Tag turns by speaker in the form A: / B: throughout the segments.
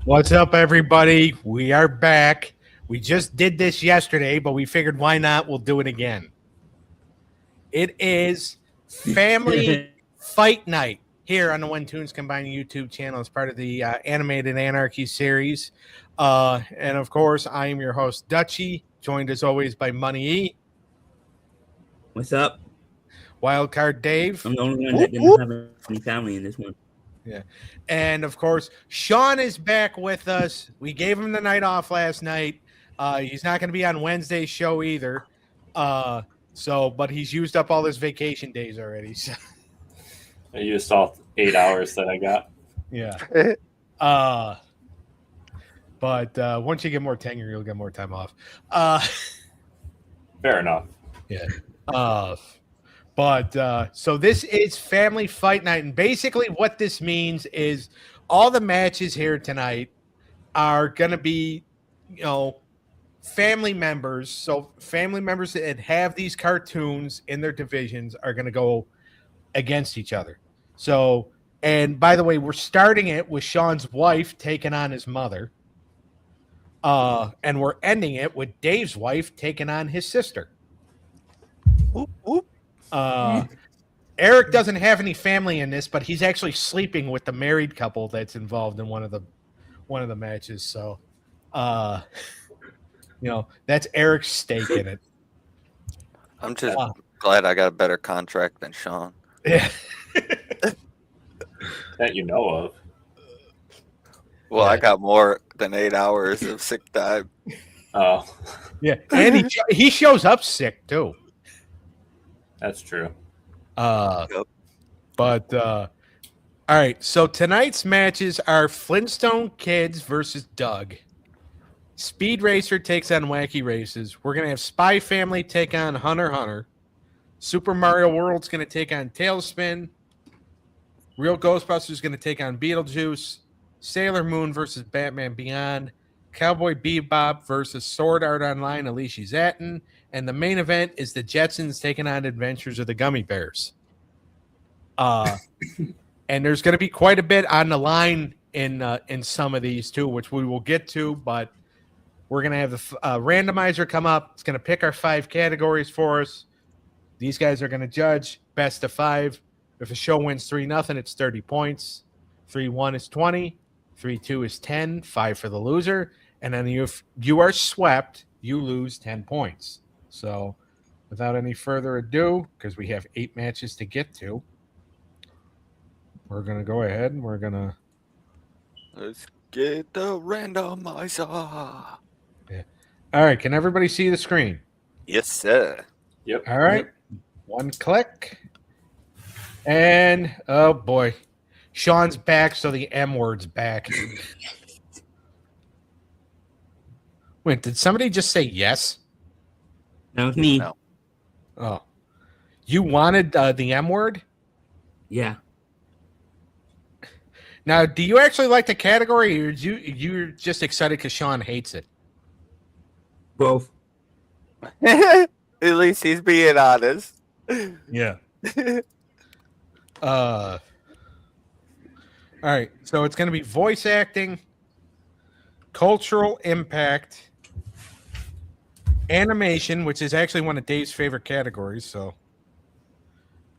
A: What's up, everybody? We are back. We just did this yesterday, but we figured why not? We'll do it again. It is Family Fight Night here on the When Tunes Combined YouTube channel as part of the animated Anarchy series. And of course, I am your host, Dutchy, joined as always by Money E.
B: What's up?
A: Wildcard Dave.
B: I'm the only one that didn't have any family in this one.
A: Yeah. And of course, Sean is back with us. We gave him the night off last night. He's not going to be on Wednesday's show either. But he's used up all his vacation days already. So.
C: I used all 8 hours that I got.
A: Yeah. But once you get more tenure, you'll get more time off.
C: Fair enough.
A: Yeah. So this is Family Fight Night, and basically what this means is all the matches here tonight are going to be, family members. So family members that have these cartoons in their divisions are going to go against each other. So, and by the way, we're starting it with Sean's wife taking on his mother. And we're ending it with Dave's wife taking on his sister.
D: Whoop, whoop.
A: Eric doesn't have any family in this, but he's actually sleeping with the married couple that's involved in one of the matches. So, that's Eric's stake in it.
D: I'm just glad I got a better contract than Sean.
A: Yeah.
C: That you know of.
D: Well,
A: Yeah.
D: I got more than 8 hours of sick time.
C: Oh,
A: Yeah, and he shows up sick too.
C: that's true.
D: Yep.
A: But all right. So tonight's matches are Flintstone Kids versus Doug. Speed Racer takes on Wacky Races. We're gonna have Spy Family take on Hunter x Hunter. Super Mario World's gonna take on TALESPIN. Real Ghostbusters is gonna take on Beetlejuice. Sailor Moon versus Batman Beyond. Cowboy Bebop versus Sword Art Online, ALICI ZATTON. And the main event is the Jetsons taking on Adventures of the Gummy Bears. And there's going to be quite a bit on the line in some of these too, which we will get to. But we're going to have the randomizer come up. It's going to pick our 5 categories for us. These guys are going to judge best of 5. If a show wins 3-0, it's 30 points. 3-1 is 20. 3-2 is 10. 5 for the loser. And then if you are swept, you lose 10 points. So without any further ado, because we have 8 matches to get to, we're going to go ahead and we're going to...
D: Let's get the randomizer.
A: Yeah. All right. Can everybody see the screen?
D: Yes, sir.
C: Yep.
A: All right.
C: Yep.
A: One click. And, oh, boy. Sean's back, so the M word's back. Wait, did somebody just say yes?
B: That was me.
D: No.
A: Oh. You wanted the M word?
B: Yeah.
A: Now, do you actually like the category, or you're just excited because Sean hates it?
B: Both.
D: At least he's being honest.
A: Yeah. All right. So it's going to be voice acting, cultural impact, animation, which is actually one of Dave's favorite categories. So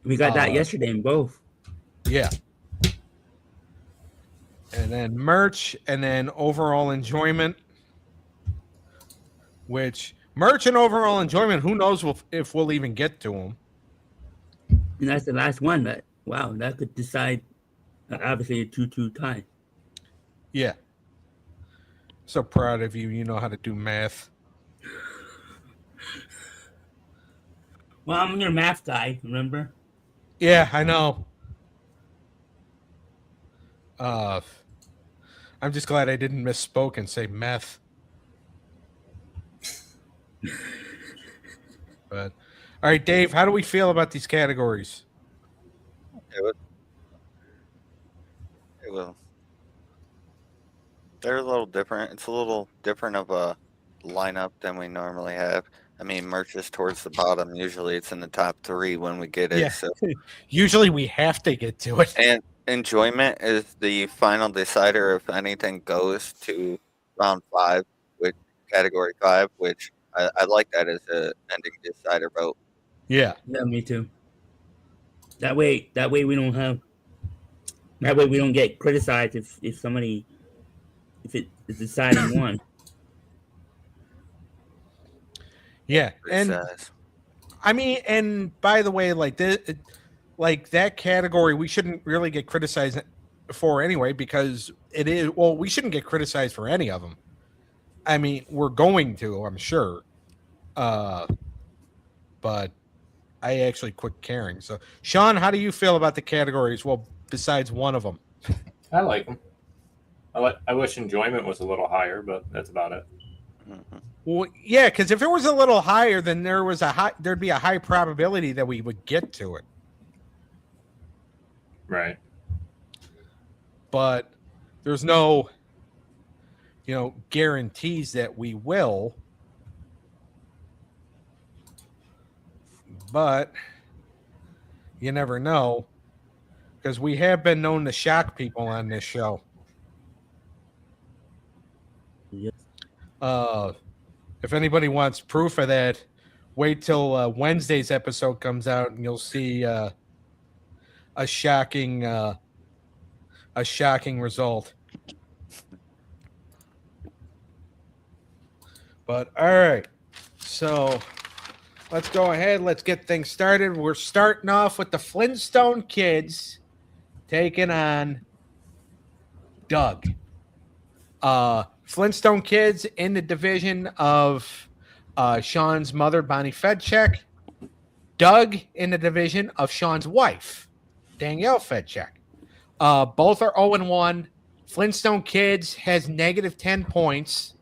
B: We got that yesterday in both.
A: yeah. And then merch, and then overall enjoyment. Which merch and overall enjoyment, who knows if we'll even get to them.
B: And that's the last one. But wow, that could decide obviously a 2-2 tie.
A: Yeah. So proud of you. You know how to do math.
B: Well, I'm your math guy, remember?
A: Yeah, I know. I'm just glad I didn't misspoke and say meth. But all right, Dave, how do we feel about these categories?
D: Well, they're a little different. It's a little different of a lineup than we normally have. I mean, merch is towards the bottom. Usually it's in the top 3 when we get it.
A: Yeah.
D: So.
A: Usually we have to get to it.
D: And enjoyment is the final decider if anything goes to round 5, which category 5, which I like that as a ending decider vote.
A: Yeah.
B: Yeah, me too. That way we don't have. That way we don't get criticized if somebody if it is deciding one.
A: Yeah.
D: It
A: And
D: says.
A: I mean, and by the way, like that category, we shouldn't really get criticized for anyway, because it is, well, we shouldn't get criticized for any of them. I mean, we're going to, I'm sure. But I actually quit caring. So, Sean, how do you feel about the categories? Well, besides one of them.
C: I like them. I wish enjoyment was a little higher, but that's about it.
D: Mm-hmm.
A: Well, yeah, because if it was a little higher, then there'd be a high probability that we would get to it.
C: Right.
A: But there's no, guarantees that we will. But you never know, because we have been known to shock people on this show.
B: Yes.
A: If anybody wants proof of that, wait till Wednesday's episode comes out, and you'll see a shocking result. But all right, so let's go ahead. Let's get things started. We're starting off with the Flintstone kids taking on Doug. Flintstone kids in the division of Sean's mother, Bonnie Fedchek. Doug in the division of Sean's wife, Danielle Fedchek. Both are 0-1. Flintstone kids has negative 10 points.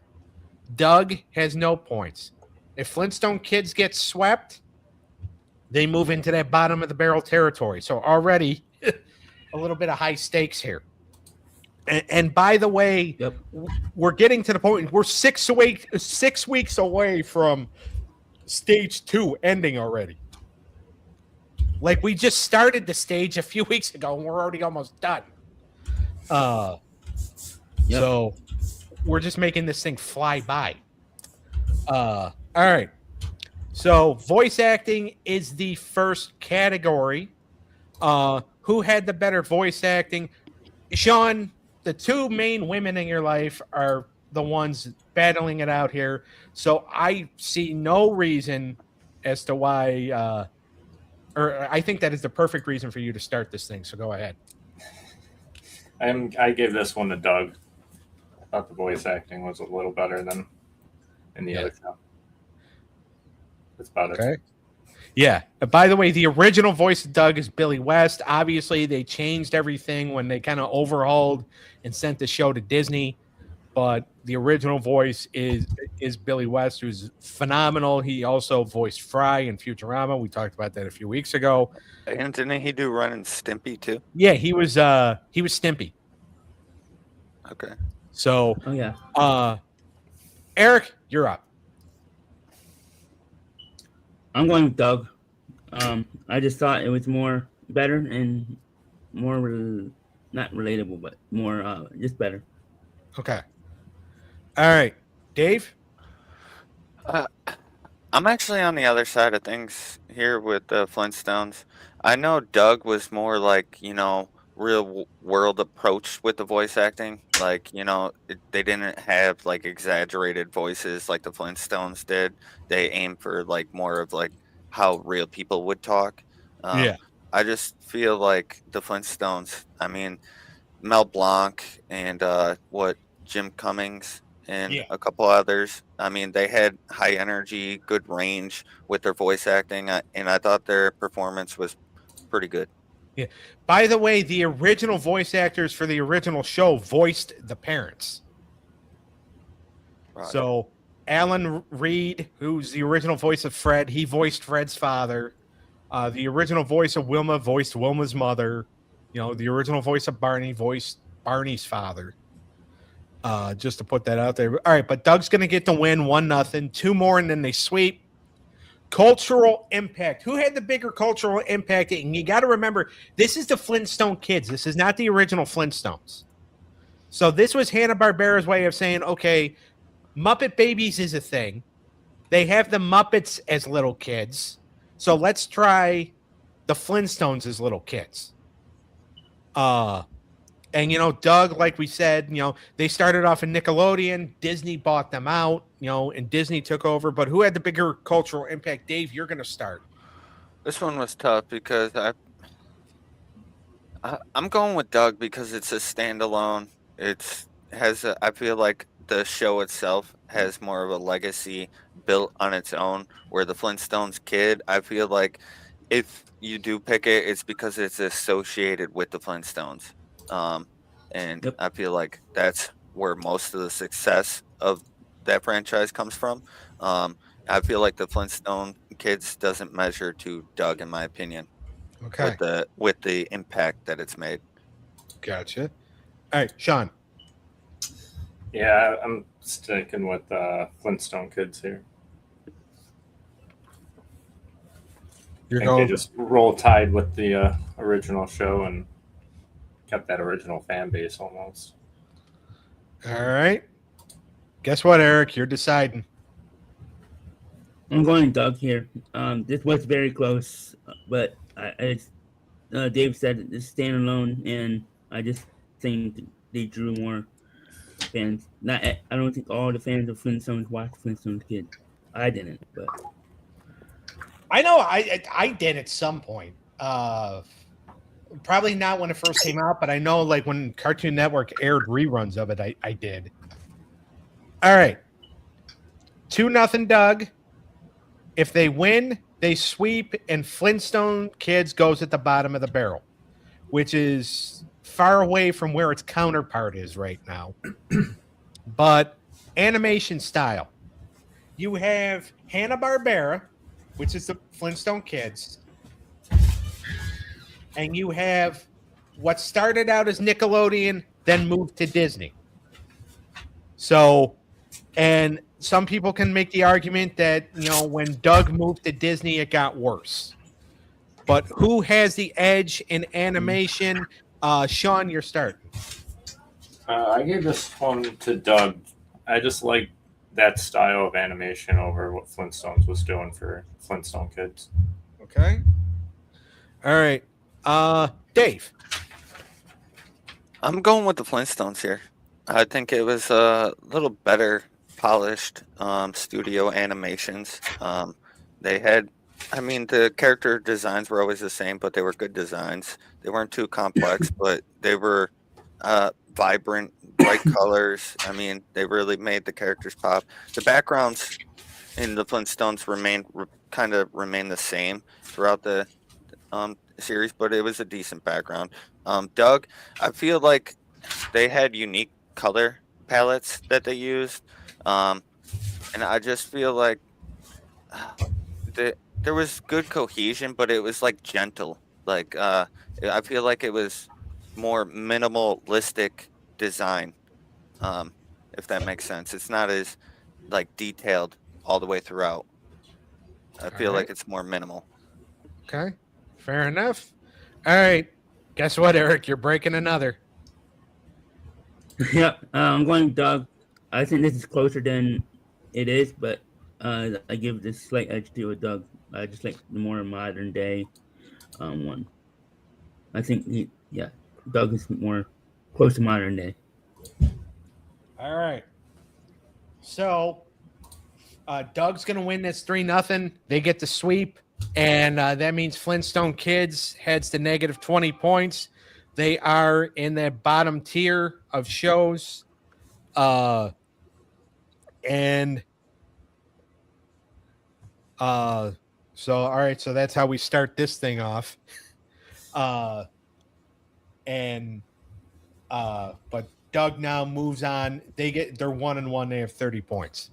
A: Doug has no points. If Flintstone kids get swept, they move into that bottom of the barrel territory. So already a little bit of high stakes here. And by the way,
B: Yep.
A: we're getting to the point. We're 6 weeks away from stage 2 ending already. Like, we just started the stage a few weeks ago, and we're already almost done.
B: Yep.
A: So we're just making this thing fly by. All right. So voice acting is the first category. Who had the better voice acting? Sean, the two main women in your life are the ones battling it out here. So I see no reason as to why, or I think that is the perfect reason for you to start this thing. So go ahead.
C: I gave this one to Doug. I thought the voice acting was a little better than in the other show. That's about it.
A: Okay. Yeah. By the way, the original voice of Doug is Billy West. Obviously, they changed everything when they kind of overhauled and sent the show to Disney. But the original voice is Billy West, who's phenomenal. He also voiced Fry in Futurama. We talked about that a few weeks ago.
D: And didn't he do Ren and Stimpy too?
A: Yeah, he was Stimpy.
D: Okay.
A: So,
B: Oh yeah.
A: Eric, you're up.
B: I'm going with Doug. I just thought it was more better and more not relatable, but more just better.
A: Okay. All right, Dave.
D: I'm actually on the other side of things here with the Flintstones. I know Doug was more like, real world approach with the voice acting. Like, they didn't have like exaggerated voices like the Flintstones did. They aimed for like more of like how real people would talk.
A: Yeah.
D: I just feel like the Flintstones, I mean, Mel Blanc and Jim Cummings and
A: Yeah.
D: a couple others. I mean, they had high energy, good range with their voice acting, and I thought their performance was pretty good.
A: By the way, the original voice actors for the original show voiced the parents.
D: Right.
A: So Alan Reed, who's the original voice of Fred, he voiced Fred's father. The original voice of Wilma voiced Wilma's mother. The original voice of Barney voiced Barney's father. Just to put that out there. All right, but Doug's going to get the win, 1-0. 2 more, and then they sweep. cultural impact. Who had the bigger cultural impact? And you got to remember, this is the Flintstone kids. This is not the original Flintstones. So this was Hanna-Barbera's way of saying, okay, Muppet Babies is a thing. They have the Muppets as little kids. So let's try the Flintstones as little kids. And, you know, Doug, like we said, you know, they started off in Nickelodeon. Disney bought them out, you know, and Disney took over. But who had the bigger cultural impact? Dave, you're going to start.
D: This one was tough because I'm going with Doug because it's a standalone. I feel like the show itself has more of a legacy built on its own, where the Flintstones kid, I feel like if you do pick it, it's because it's associated with the Flintstones. And
B: Yep.
D: I feel like that's where most of the success of that franchise comes from. I feel like the Flintstone kids doesn't measure to Doug, in my opinion,
A: Okay.
D: with the impact that it's made.
A: Gotcha. All right, Sean.
C: Yeah, I'm sticking with Flintstone kids here.
A: You're
C: I think they just roll tide with the original show and kept that original fan base almost.
A: All right. Guess what, Eric? You're deciding.
B: I'm going Doug here. This was very close, but as Dave said, it's standalone, and I just think they drew more fans. I don't think all the fans of Flintstones watched Flintstones Kid. I didn't, but
A: I know I did at some point. Probably not when it first came out, but I know like when Cartoon Network aired reruns of it, I did. All right. 2-0 Doug. If they win, they sweep, and Flintstone Kids goes at the bottom of the barrel, which is far away from where its counterpart is right now. But animation style. You have Hanna-Barbera, which is the Flintstone Kids. And you have what started out as Nickelodeon, then moved to Disney. So, and some people can make the argument that, you know, when Doug moved to Disney, it got worse. But who has the edge in animation? Sean, you're starting.
C: I gave this one to Doug. I just like that style of animation over what Flintstones was doing for Flintstone kids.
A: Okay. All right. Dave.
D: I'm going with the Flintstones here. I think it was a little better polished studio animations. They had, I mean, the character designs were always the same, but they were good designs. They weren't too complex, but they were vibrant, bright colors. I mean, they really made the characters pop. The backgrounds in the Flintstones remain the same throughout the series, but it was a decent background. Doug, I feel like they had unique color palettes that they used, and I just feel like there was good cohesion, but it was like gentle. Like I feel like it was more minimalistic design, if that makes sense. It's not as like detailed all the way throughout. I feel like it's more minimal.
A: Okay. Fair enough. All right. Guess what, Eric? You're breaking another.
B: Yep, I'm going Doug. I think this is closer than it is, but I give this slight edge to a Doug. I just like the more modern day one. I think Doug is more close to modern day.
A: All right. So Doug's going to win this 3-0. They get the sweep, and that means Flintstone Kids heads to negative 20 points. They are in the bottom tier of shows. So, all right, so that's how we start this thing off. But Doug now moves on. They're 1-1. They have 30 points.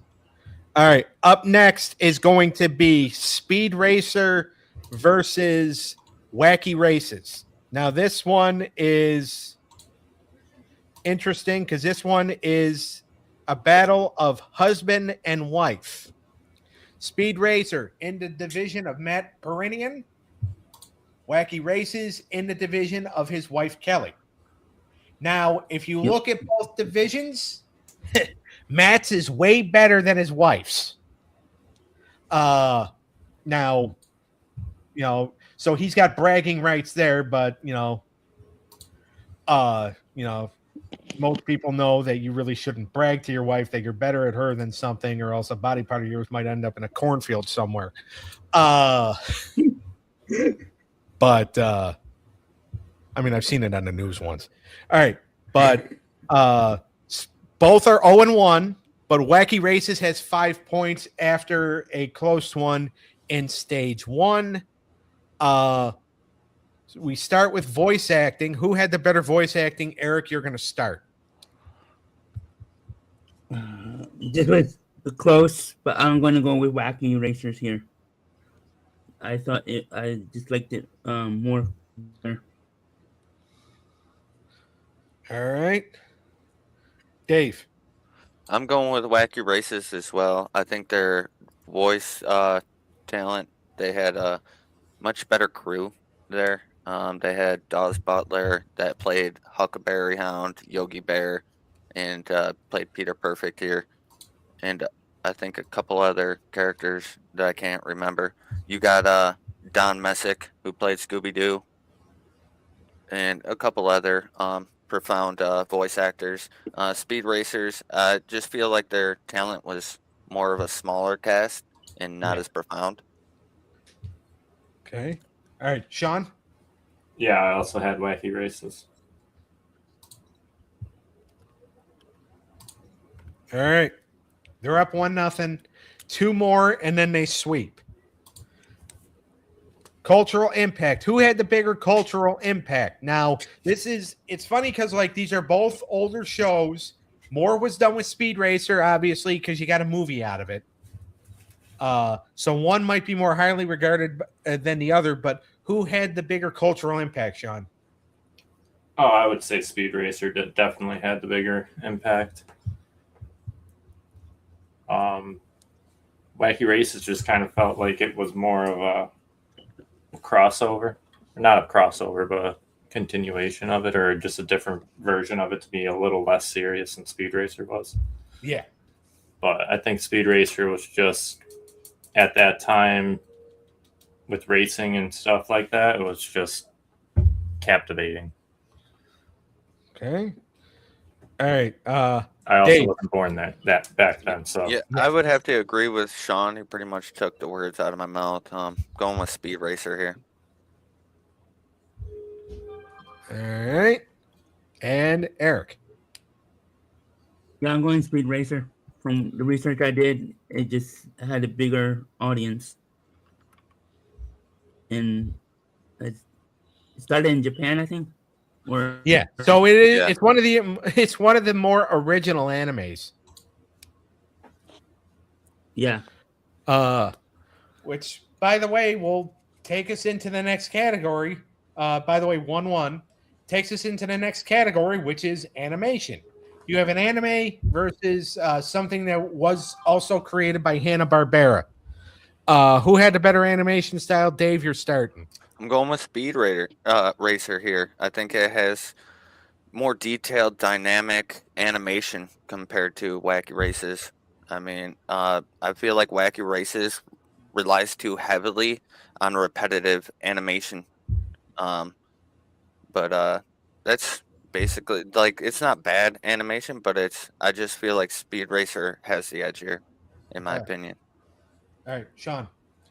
A: All right, up next is going to be Speed Racer versus Wacky Races. Now, this one is interesting because this one is a battle of husband and wife. Speed Racer in the division of Matt Perinian. Wacky Races in the division of his wife Kelly. Now, if you look at both divisions, Matt's is way better than his wife's. Now, so he's got bragging rights there, but most people know that you really shouldn't brag to your wife that you're better at her than something, or else a body part of yours might end up in a cornfield somewhere. But I mean, I've seen it on the news once. All right, but both are 0-1, but Wacky Races has 5 points after a close one in stage 1. We start with voice acting. Who had the better voice acting? Eric, you're going to start.
B: This was close, but I'm going to go with Wacky Racers here. I just liked it more.
A: All right. Dave.
D: I'm going with Wacky Races as well. I think their voice talent, they had a much better crew there. They had Dawes Butler that played Huckleberry Hound, Yogi Bear, and played Peter Perfect here. And I think a couple other characters that I can't remember. You got Don Messick, who played Scooby-Doo, and a couple other profound voice actors. Speed Racers, I just feel like their talent was more of a smaller cast and not as profound.
A: Okay. All right, Sean.
C: Yeah, I also had Wacky Races.
A: All right. They're up 1-0. 2 more, and then they sweep. Cultural impact. Who had the bigger cultural impact? Now, it's funny because these are both older shows. More was done with Speed Racer, obviously, because you got a movie out of it. So one might be more highly regarded than the other, but who had the bigger cultural impact, Sean?
C: Oh, I would say Speed Racer definitely had the bigger impact. Wacky Races just kind of felt like it was more of a crossover. Not a crossover, but a continuation of it, or just a different version of it to be a little less serious than Speed Racer was.
A: Yeah.
C: But I think Speed Racer was just, at that time, with racing and stuff like that, it was just captivating.
A: Okay. All right.
C: I also
A: Dave.
C: wasn't born that back then, so
D: Yeah, I would have to agree with Sean. He pretty much took the words out of my mouth. Going with Speed Racer here.
A: All right. And Eric.
B: Yeah, I'm going Speed Racer. From the research I did, it just had a bigger audience. And it started in Japan, I think.
A: Yeah. So it is.
D: Yeah.
A: It's one of the more original animes.
B: Yeah.
A: Which, by the way, will take us into the next category. By the way, 1-1 takes us into the next category, which is animation. You have an anime versus something that was also created by Hanna-Barbera. Who had the better animation style? Dave, you're starting.
D: I'm going with Speed Racer here. I think it has more detailed, dynamic animation compared to Wacky Races. I mean, I feel like Wacky Races relies too heavily on repetitive animation. But that's basically, like, it's not bad animation, but I just feel like Speed Racer has the edge here, in my opinion.
A: All right, Sean.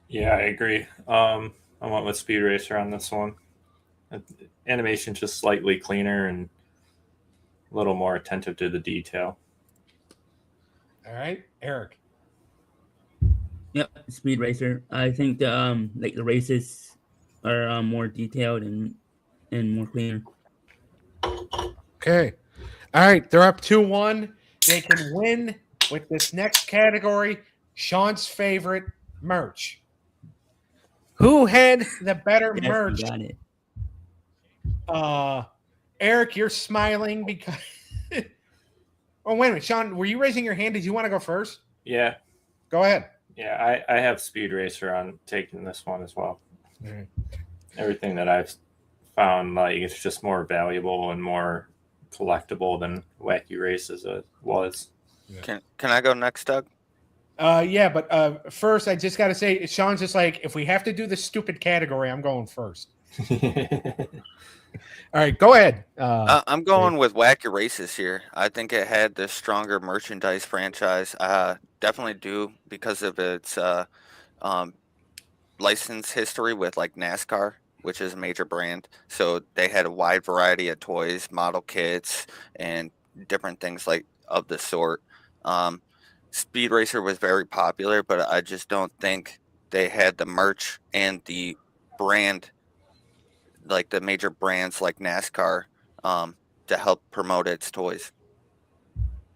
C: yeah, I agree. I went with Speed Racer on this one. Animation just slightly cleaner and a little more attentive to the detail.
A: All right, Eric.
B: Yep, Speed Racer. I think the races are more detailed and more cleaner.
A: Okay. All right, they're up 2-1. They can win with this next category, Sean's favorite, merch. Who had the better
B: Yes,
A: merch?
B: you got it.
A: Eric, you're smiling because oh, wait a minute, Sean, were you raising your hand? Did you want to go first?
C: Yeah,
A: Go ahead.
C: Yeah, I have Speed Racer on taking this one as well.
A: Alright.
C: Everything that I've found, like, it's just more valuable and more collectible than Wacky Races was.
D: Can I go next, Doug?
A: Yeah, but first I just got to say, Sean's just like, if we have to do the stupid category, I'm going first. All right, go ahead.
D: I'm going with Wacky Races here. I think it had the stronger merchandise franchise. Definitely do because of its license history with like NASCAR, which is a major brand. So they had a wide variety of toys, model kits, and different things like of the sort. Speed Racer was very popular, but I just don't think they had the merch and the brand, like the major brands like NASCAR, to help promote its toys.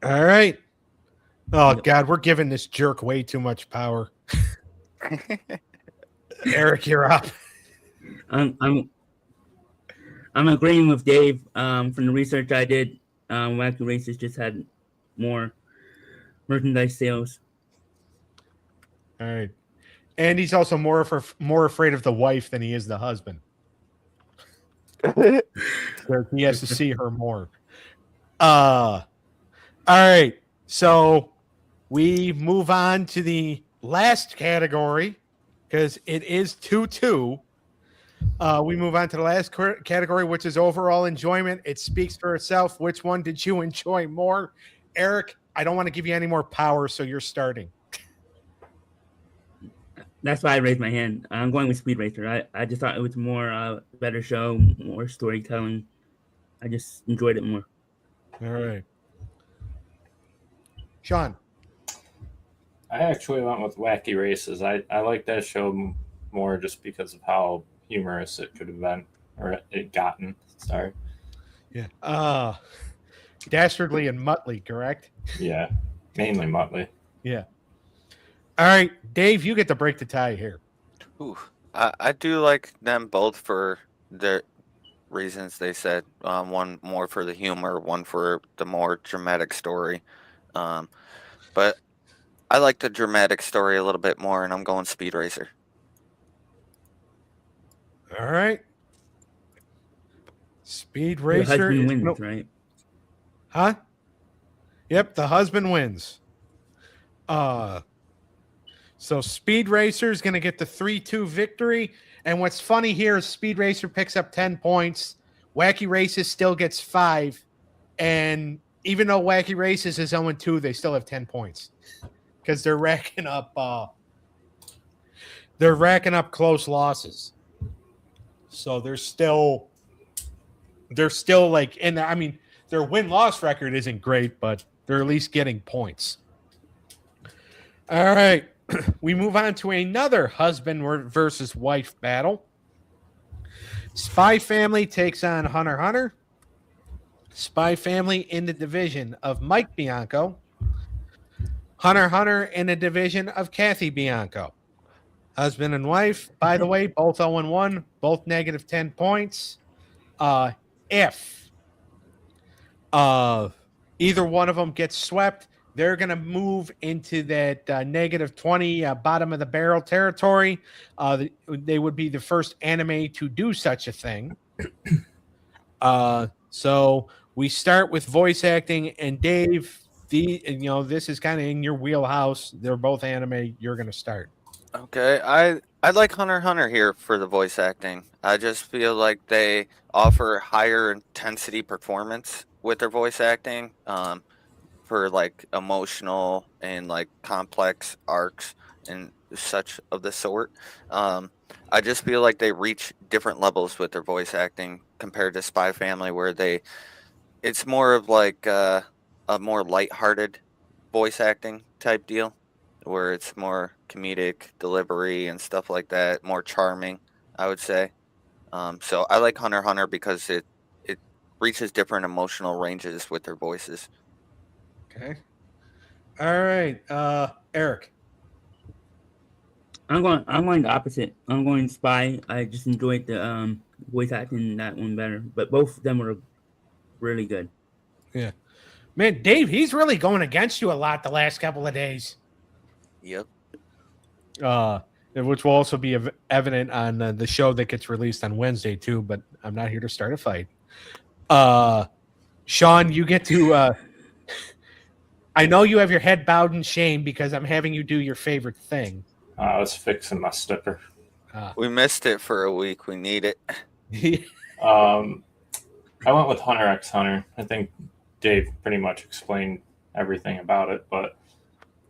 A: All right. Oh God, we're giving this jerk way too much power. Eric, you're up.
B: I'm agreeing with Dave. From the research I did, Wacky Races just had more merchandise sales.
A: All right, and he's also more afraid of the wife than he is the husband. So he has to see her more. All right, so we move on to the last category because it is 2-2. We move on to the last category, which is overall enjoyment. It speaks for itself. Which one did you enjoy more? Eric, I don't want to give you any more power, so you're starting.
B: That's why I raised my hand. I'm going with Speed Racer. I just thought it was more better show, more storytelling. I just enjoyed it more.
A: All right. Sean.
C: I actually went with Wacky Races. I like that show more just because of how humorous it could have been, or it gotten. Sorry.
A: Yeah. Dastardly and Muttley, correct?
C: Yeah, mainly Muttley.
A: Yeah. All right, Dave, you get to break the tie here.
D: Ooh, I do like them both for the reasons they said. One more for the humor, one for the more dramatic story. But I like the dramatic story a little bit more, and I'm going Speed Racer.
A: All right. Speed
B: The
A: Racer.
B: husband wins, right?
A: Huh? Yep, the husband wins. So Speed Racer is going to get the 3-2 victory. And what's funny here is Speed Racer picks up 10 points. Wacky Races still gets 5. And even though Wacky Races is 0-2, they still have 10 points because they're racking up close losses. So they're still like, and I mean, their win-loss record isn't great, but they're at least getting points. All right. We move on to another husband versus wife battle. Spy Family takes on Hunter x Hunter. Spy Family in the division of Mike Bianco. Hunter x Hunter in the division of Kathy Bianco. Husband and wife, by the way, both 0-1, both negative 10 points. If either one of them gets swept, they're going to move into that negative 20 bottom of the barrel territory. They would be the first anime to do such a thing. So we start with voice acting, and Dave, this is kind of in your wheelhouse. They're both anime. You're going to start.
D: Okay, I like Hunter x Hunter here for the voice acting. I just feel like they offer higher intensity performance with their voice acting. For like emotional and like complex arcs and such of the sort. I just feel like they reach different levels with their voice acting compared to Spy Family, where it's more of like a more lighthearted voice acting type deal, where it's more comedic delivery and stuff like that, more charming, I would say. So I like Hunter x Hunter because it reaches different emotional ranges with their voices.
A: Okay. All right. Eric.
B: I'm going the opposite. I'm going Spy. I just enjoyed the voice acting in that one better, but both of them were really good.
A: Yeah. Man, Dave, he's really going against you a lot the last couple of days.
D: Yep.
A: which will also be evident on the show that gets released on Wednesday too. But I'm not here to start a fight. Sean, you get to. I know you have your head bowed in shame because I'm having you do your favorite thing.
C: I was fixing my stipper.
D: We missed it for a week. We need it.
C: I went with Hunter x Hunter. I think Dave pretty much explained everything about it, but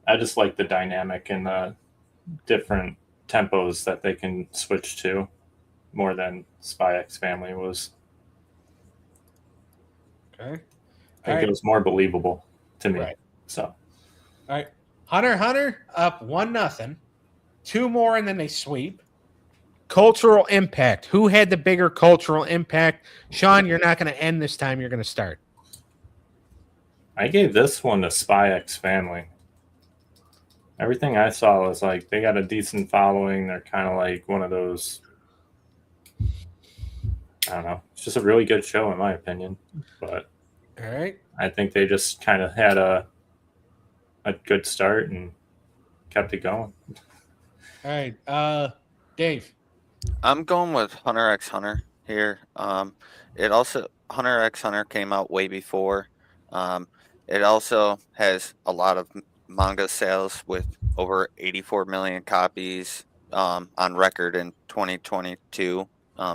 C: I just like the dynamic and the different tempos that they can switch to more than Spy X Family was.
A: Okay.
C: I think it was more believable to me.
A: Right.
C: So,
A: all right, Hunter x Hunter up 1-0. 2 more and then they sweep. Cultural impact. Who had the bigger cultural impact? Sean, you're not going to end this time. You're going to start.
C: I gave this one to Spy X Family. Everything I saw was like they got a decent following. They're kind of like one of those. I don't know. It's just a really good show, in my opinion. But
A: all right,
C: I think they just kind of had a good start and kept it going.
A: all right. Dave.
D: I'm going with Hunter x Hunter here. It also Hunter x Hunter came out way before. It also has a lot of manga sales with over 84 million copies on record in 2022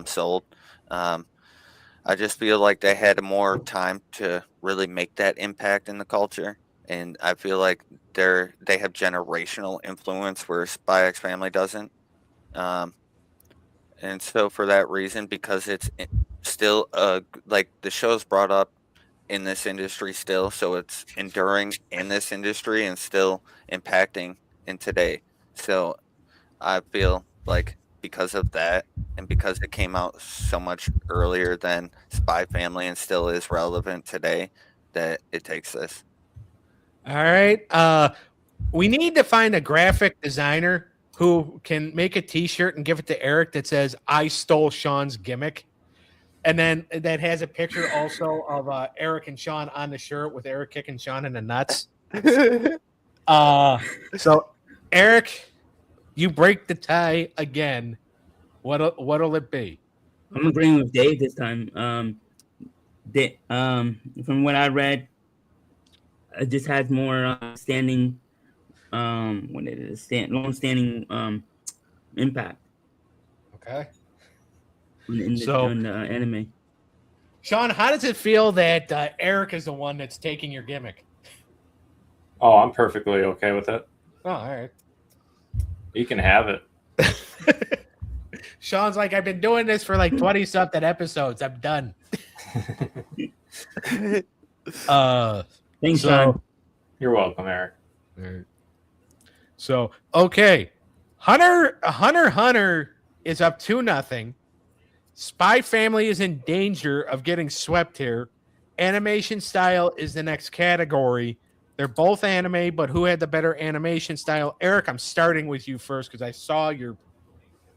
D: sold. I just feel like they had more time to really make that impact in the culture, and I feel like they have generational influence where Spy X Family doesn't. And so for that reason, because it's still like the show's brought up in this industry still, so it's enduring in this industry and still impacting in today. So I feel like because of that and because it came out so much earlier than Spy Family and still is relevant today, that it takes this.
A: All right. We need to find a graphic designer who can make a T-shirt and give it to Eric that says "I stole Sean's gimmick," and then that has a picture also of Eric and Sean on the shirt with Eric kicking Sean in the nuts. So Eric, you break the tie again. What'll it be?
B: I'm agreeing with Dave this time. From what I read, it just has more standing. When it is long-standing impact.
A: Okay.
B: In the anime.
A: Sean, how does it feel that Eric is the one that's taking your gimmick?
C: Oh, I'm perfectly okay with it.
A: Oh, all right.
C: You can have it.
A: Sean's like, I've been doing this for like 20-something episodes. I'm done.
B: Thanks, Sean.
C: You're welcome, Eric.
A: All right. So, okay. Hunter is up 2-0. Spy Family is in danger of getting swept here. Animation style is the next category. They're both anime, but who had the better animation style? Eric, I'm starting with you first because I saw your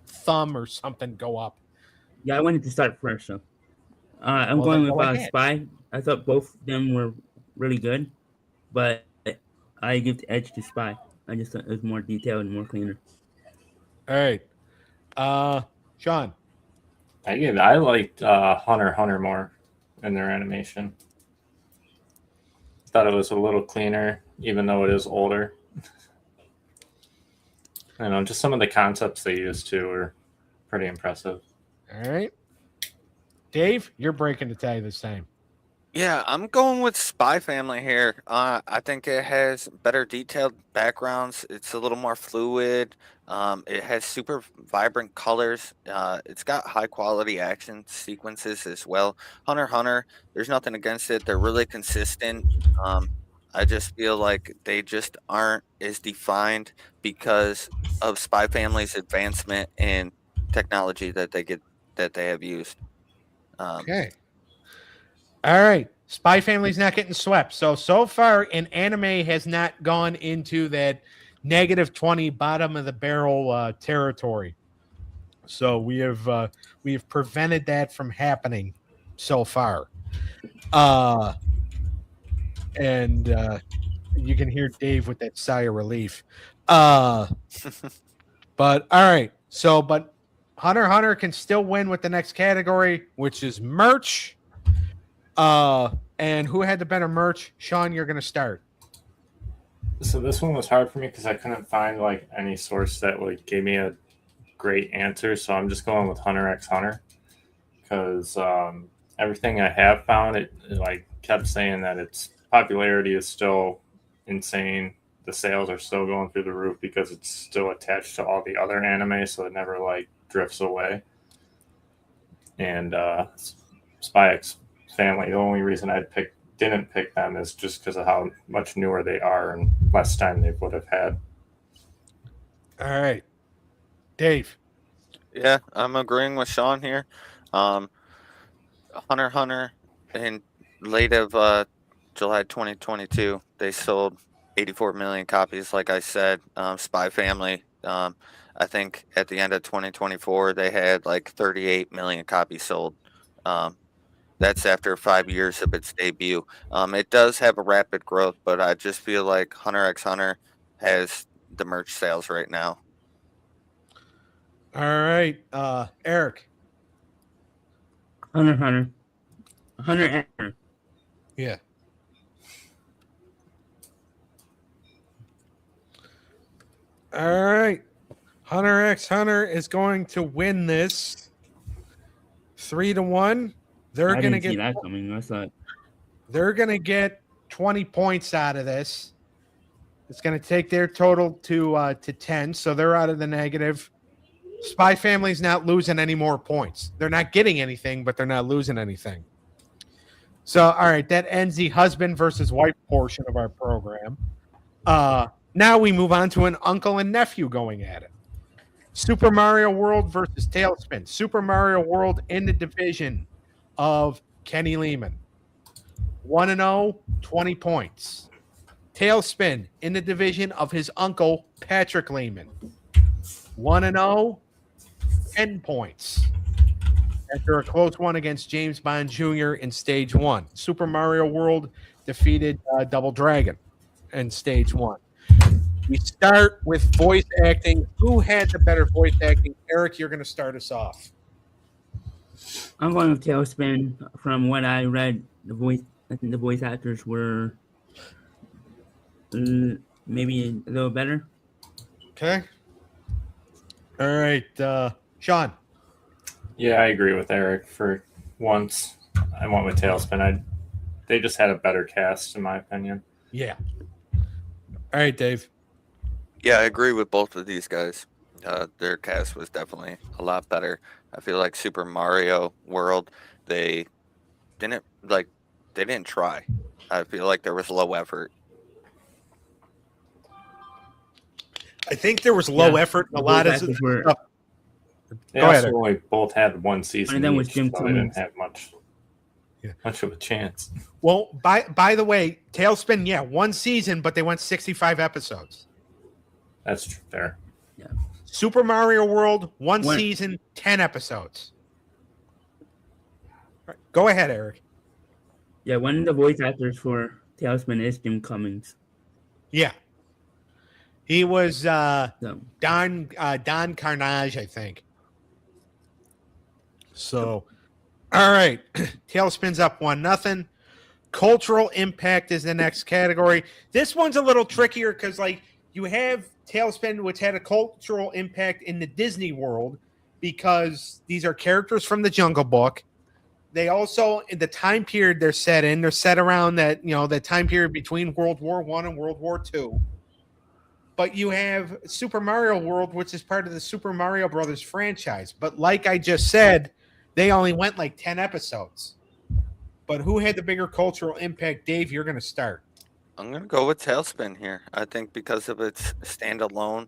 A: thumb or something go up.
B: Yeah, I wanted to start first. So I'm going with Spy. I thought both of them were really good, but I give the edge to Spy. I just thought it was more detailed and more cleaner.
A: All right. Sean.
C: I liked Hunter x Hunter more in their animation. Thought it was a little cleaner, even though it is older. I know, just some of the concepts they used too were pretty impressive.
A: All right. Dave, you're breaking the tie this time.
D: Yeah, I'm going with Spy Family here. I think it has better detailed backgrounds. It's a little more fluid. It has super vibrant colors. It's got high quality action sequences as well. Hunter x Hunter, there's nothing against it. They're really consistent. I just feel like they just aren't as defined because of Spy Family's advancement in technology that they have used.
A: Okay. All right. Spy Family's not getting swept. So far, an anime has not gone into that -20 bottom of the barrel territory. So we have prevented that from happening so far. And you can hear Dave with that sigh of relief. But all right. So, but Hunter x Hunter can still win with the next category, which is merch. And who had the better merch? Sean, you're gonna start.
C: So this one was hard for me because I couldn't find like any source that would give me a great answer. So I'm just going with Hunter x Hunter because everything I have found, it like kept saying that its popularity is still insane. The sales are still going through the roof because it's still attached to all the other anime, so it never like drifts away. And Spy X Family, the only reason didn't pick them is just because of how much newer they are and less time they would have had.
A: All right, Dave.
D: Yeah, I'm agreeing with Sean here. Hunter x Hunter in late of July 2022, they sold 84 million copies. Like I said, Spy Family. I think at the end of 2024, they had like 38 million copies sold. That's after 5 years of its debut. It does have a rapid growth, but I just feel like Hunter x Hunter has the merch sales right now.
A: All right, Eric.
B: Hunter x Hunter. Hunter x Hunter.
A: Yeah. All right. Hunter x Hunter is going to win this 3-1. They're
B: I
A: going to
B: didn't see
A: get
B: that coming. I thought
A: they're going to get 20 points out of this. It's going to take their total to 10, so they're out of the negative. Spy Family's not losing any more points. They're not getting anything, but they're not losing anything. So, all right, that ends the husband versus wife portion of our program. Now we move on to an uncle and nephew going at it. Super Mario World versus TALESPIN. Super Mario World in the division of Kenny Lehman. 1-0, 20 points. TALESPIN in the division of his uncle, Patrick Lehman. 1-0, 10 points. After a close one against James Bond Jr. in Stage 1. Super Mario World defeated Double Dragon in Stage 1. We start with voice acting. Who had the better voice acting? Eric, you're going to start us off.
B: I'm going with TALESPIN. From what I read, I think the voice actors were maybe a little better.
A: Okay. All right, Sean.
C: Yeah, I agree with Eric. For once, I went with TALESPIN. They just had a better cast, in my opinion.
A: Yeah. All right, Dave.
D: Yeah, I agree with both of these guys. Their cast was definitely a lot better. I feel like Super Mario World, they didn't try. I feel like there was low effort.
A: I think there was low effort in a lot of stuff.
C: They
A: Go ahead,
C: also only both had one season
B: And then
C: each,
B: with Jim
C: so they didn't
B: Cummings.
C: have much of a chance.
A: Well, by the way, TALESPIN, yeah, one season, but they went 65 episodes.
C: That's fair.
A: Super Mario World, one season, 10 episodes. Right, go ahead, Eric.
B: Yeah, one of the voice actors for TALESPIN is Jim Cummings.
A: Yeah. He was
B: So,
A: Don Carnage, I think. So, all right. TALESPIN's up 1-0. Cultural impact is the next category. This one's a little trickier because, like, you have TALESPIN, which had a cultural impact in the Disney world because these are characters from the Jungle Book. They also, in the time period they're set around that, the time period between World War I and World War II. But you have Super Mario World, which is part of the Super Mario Brothers franchise. But like I just said, they only went like 10 episodes. But who had the bigger cultural impact? Dave, you're going to start.
D: I'm going to go with TALESPIN here. I think because of its standalone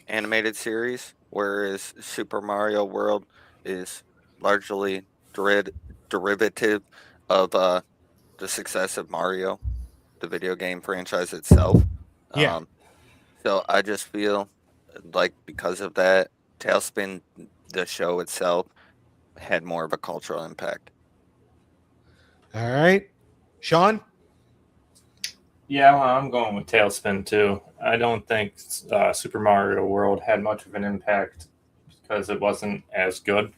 D: animated series, whereas Super Mario World is largely derivative of the success of Mario, the video game franchise itself.
A: Yeah.
D: So I just feel like because of that, TALESPIN, the show itself, had more of a cultural impact.
A: All right. Sean?
C: Yeah, well, I'm going with Tailspin too. I don't think Super Mario World had much of an impact because it wasn't as good.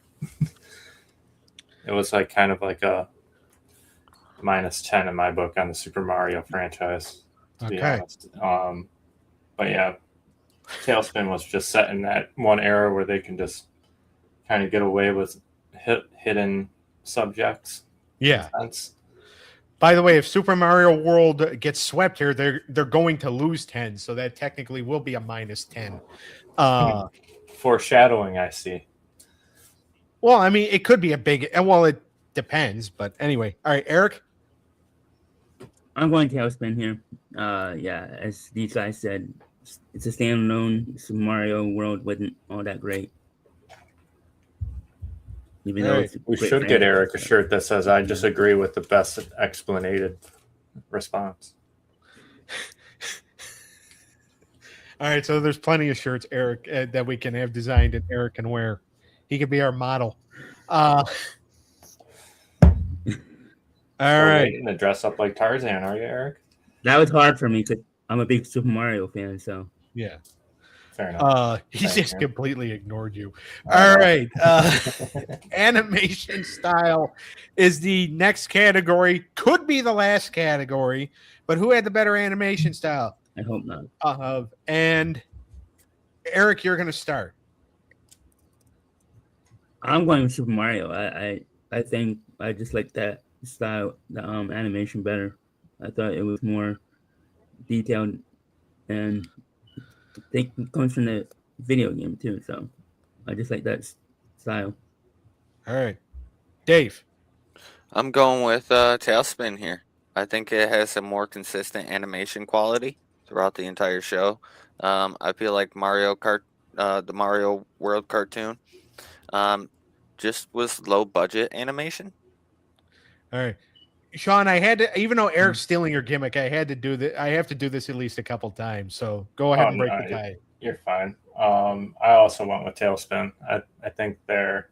C: It was like kind of like a -10 in my book on the Super Mario franchise, to be
A: Okay.
C: honest. But yeah, Tailspin was just set in that one era where they can just kind of get away with hidden subjects.
A: Yeah.
C: In a sense.
A: By the way, if Super Mario World gets swept here, they're going to lose 10, so that technically will be a -10.
C: Foreshadowing, I see.
A: Well, I mean, it could be a big. Well, it depends, but anyway. All right, Eric.
B: I'm going Tailspin here. Yeah, as these guys said, it's a standalone. Super Mario World wasn't all that great. Even though it's a
C: We
B: great
C: should get
B: franchise,
C: Eric a
B: so-
C: shirt that says, "I disagree with the best explanated response."
A: All right, so there's plenty of shirts, Eric, that we can have designed and Eric can wear. He could be our model. All right.
C: Waiting to dress up like Tarzan, are you, Eric?
B: That was hard for me because I'm a big Super Mario fan. So
A: Yeah.
C: Fair enough.
A: He
C: Thanks,
A: just
C: man.
A: completely ignored you. All right. Animation style is the next category. Could be the last category, but who had the better animation style?
B: I hope not.
A: And Eric, you're going to start.
B: I'm going with Super Mario. I think I just like that style, the animation better. I thought it was more detailed, and I think it comes from the video game too. So I just like that style.
A: All right. Dave.
D: I'm going with Tailspin here. I think it has a more consistent animation quality throughout the entire show. I feel like the Mario World cartoon, just was low budget animation.
A: All right. Sean, I had to, even though Eric's stealing your gimmick, I had to do that. I have to do this at least a couple times. So go ahead and break the tie.
C: You're fine. I also went with Tailspin. I think their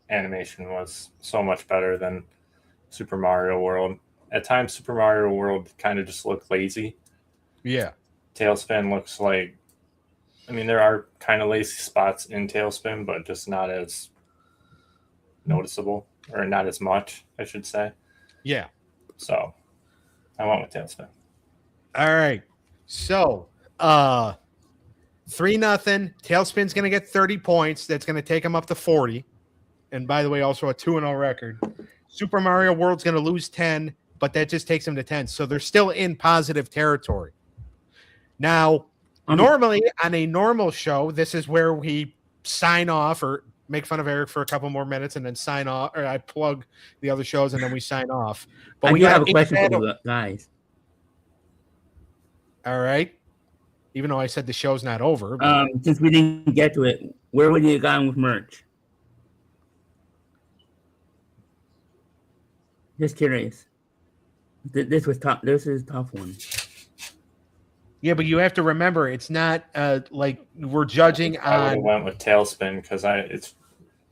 C: animation was so much better than Super Mario World. At times, Super Mario World kind of just looked lazy.
A: Yeah.
C: Tailspin looks like, I mean, there are kind of lazy spots in Tailspin, but just not as noticeable, or not as much, I should say.
A: Yeah.
C: So I went with Tailspin.
A: All right. So 3-0. Tailspin's going to get 30 points. That's going to take him up to 40. And by the way, also a 2-0 record. Super Mario World's going to lose 10, but that just takes him to 10. So they're still in positive territory. Now, normally on a normal show, this is where we sign off or make fun of Eric for a couple more minutes and then sign off, or I plug the other shows and then we sign off. But we
B: have a question for the guys.
A: All right. Even though I said the show's not over.
B: Since we didn't get to it, where would you have gone with merch? Just curious. This was tough. This is a tough one.
A: Yeah, but you have to remember, it's not like we're judging
C: I would have
A: on.
C: went with Tailspin because it's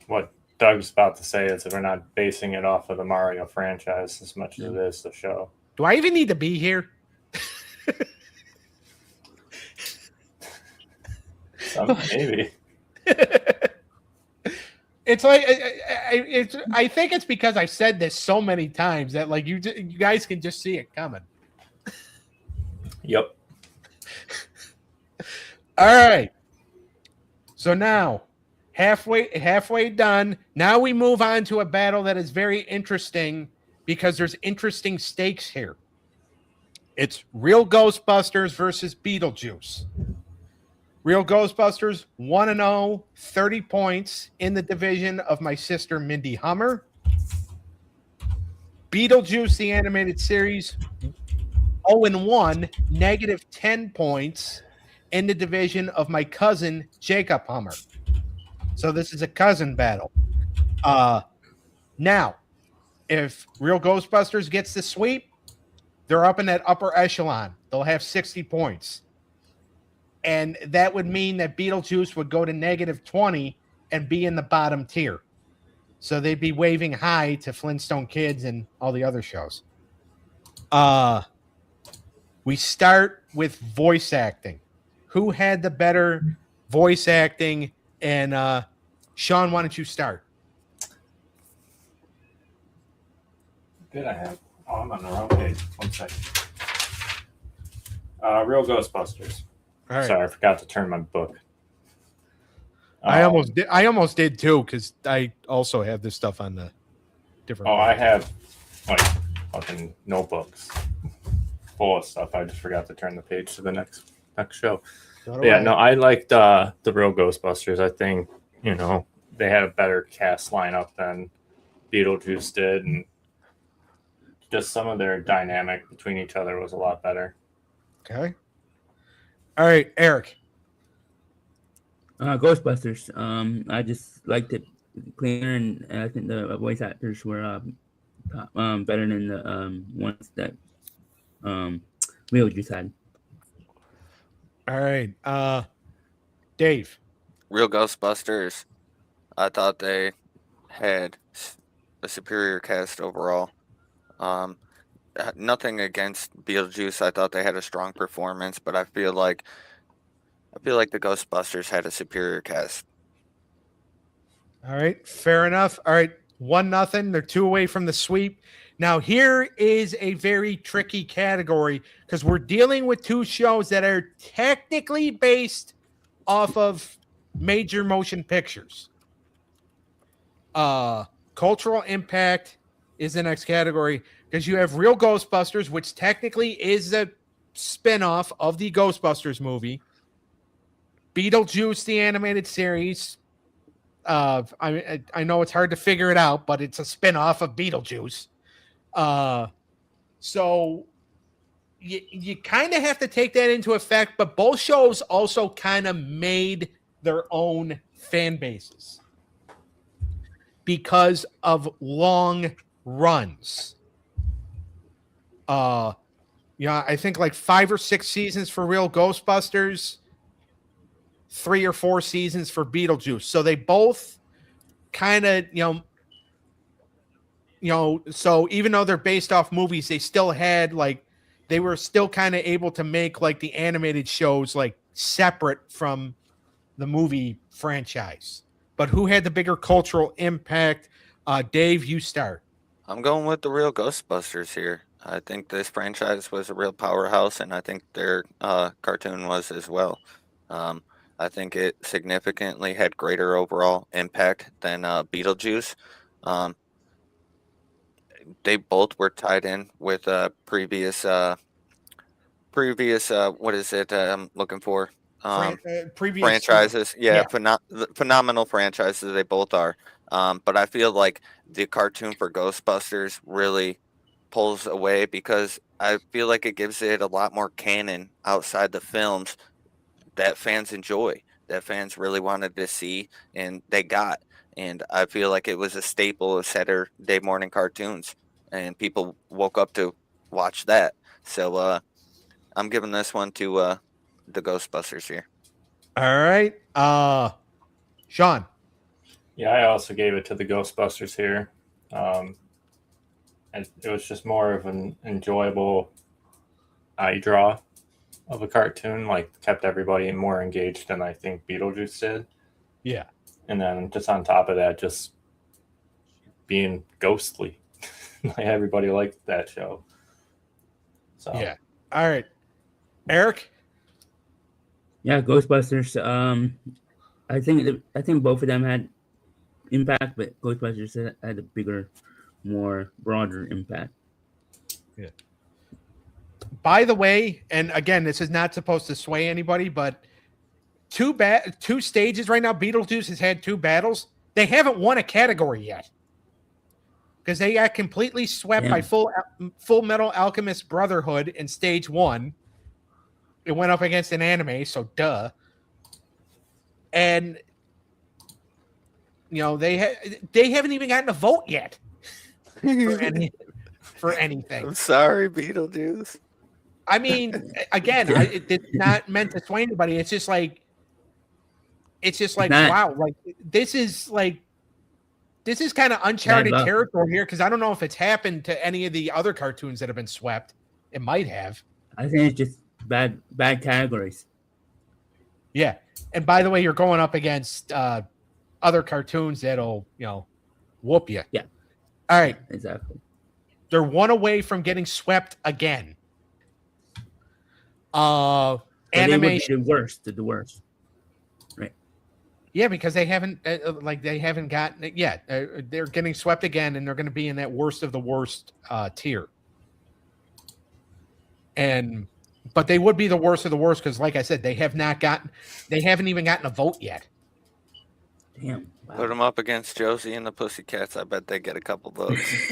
C: what Doug's about to say is that we're not basing it off of the Mario franchise as much as it is the show.
A: Do I even need to be here?
C: Maybe.
A: It's like I think it's because I've said this so many times that like you guys can just see it coming.
C: Yep.
A: All right. So now, halfway done. Now we move on to a battle that is very interesting because there's interesting stakes here. It's Real Ghostbusters versus Beetlejuice. Real Ghostbusters 1-0, 30 points in the division of my sister Mindy Hummer. Beetlejuice, the animated series, 0-1, negative 10 points in the division of my cousin Jacob Hummer. So this is a cousin battle. Now, if Real Ghostbusters gets the sweep, they're up in that upper echelon. They'll have 60 points. And that would mean that Beetlejuice would go to negative 20 and be in the bottom tier. So they'd be waving high to Flintstone Kids and all the other shows. We start with voice acting. Who had the better voice acting? And Sean, why don't you start?
C: Did I have? Oh, I'm on the wrong page. 1 second. Real Ghostbusters.
A: All right.
C: Sorry, I forgot to turn my book.
A: I almost did too, because I also have this stuff on the different.
C: Oh, I have like fucking notebooks full of stuff. I just forgot to turn the page to the next show. Yeah, no, I liked the Real Ghostbusters. I think they had a better cast lineup than Beetlejuice did, and just some of their dynamic between each other was a lot better.
A: Okay. All right, Eric.
B: Ghostbusters. I just liked it cleaner, and I think the voice actors were better than the ones that Beetlejuice had.
A: All right, Dave.
D: Real Ghostbusters. I thought they had a superior cast overall. Nothing against Beetlejuice. I thought they had a strong performance, but I feel like the Ghostbusters had a superior cast.
A: All right, fair enough. All right, 1-0. They're 2 away from the sweep. Now, here is a very tricky category because we're dealing with 2 shows that are technically based off of major motion pictures. Cultural impact is the next category because you have Real Ghostbusters, which technically is a spinoff of the Ghostbusters movie. Beetlejuice, the animated series. I know it's hard to figure it out, but it's a spinoff of Beetlejuice. So you kind of have to take that into effect, but both shows also kind of made their own fan bases because of long runs. I think like 5 or 6 seasons for Real Ghostbusters, 3 or 4 seasons for Beetlejuice. So they both kind of, so even though they're based off movies, they still had they were still kind of able to make like the animated shows like separate from the movie franchise. But who had the bigger cultural impact? Dave, you start.
D: I'm going with the Real Ghostbusters here. I think this franchise was a real powerhouse, and I think their cartoon was as well. I think it significantly had greater overall impact than Beetlejuice. They both were tied in with previous what is it I'm looking for?
A: Previous
D: franchises. Phenomenal franchises they both are. But I feel like the cartoon for Ghostbusters really pulls away because I feel like it gives it a lot more canon outside the films that fans enjoy, that fans really wanted to see, and they got. And I feel like it was a staple of Saturday morning cartoons, and people woke up to watch that. So I'm giving this one to the Ghostbusters here.
A: All right. Sean.
C: Yeah, I also gave it to the Ghostbusters here. And it was just more of an enjoyable eye draw of a cartoon, kept everybody more engaged than I think Beetlejuice did.
A: Yeah.
C: And then just on top of that, just being ghostly. Everybody liked that show. So
A: yeah. All right. Eric?
B: Yeah, Ghostbusters. I think both of them had impact, but Ghostbusters had a bigger, more broader impact.
A: Yeah. By the way, and again, this is not supposed to sway anybody, but two stages right now. Beetlejuice has had 2 battles. They haven't won a category yet because they got completely swept by Full Metal Alchemist Brotherhood in stage 1. It went up against an anime, so duh. And they haven't even gotten a vote yet for anything.
D: I'm sorry, Beetlejuice.
A: I mean, again, it's not meant to sway anybody. It's just like wow, this is kind of uncharted territory here because I don't know if it's happened to any of the other cartoons that have been swept. It might have.
B: I think it's just bad categories.
A: Yeah. And by the way, you're going up against other cartoons that'll, whoop you.
B: Yeah.
A: All right.
B: Yeah, exactly.
A: They're one away from getting swept again.
B: But
A: Animation.
B: they would be the worst. Right.
A: Yeah, because they haven't gotten it yet. They're getting swept again, and they're going to be in that worst of the worst tier. But they would be the worst of the worst because, like I said, they haven't even gotten a vote yet.
B: Damn. Wow.
D: Put them up against Josie and the Pussycats. I bet they get a couple votes.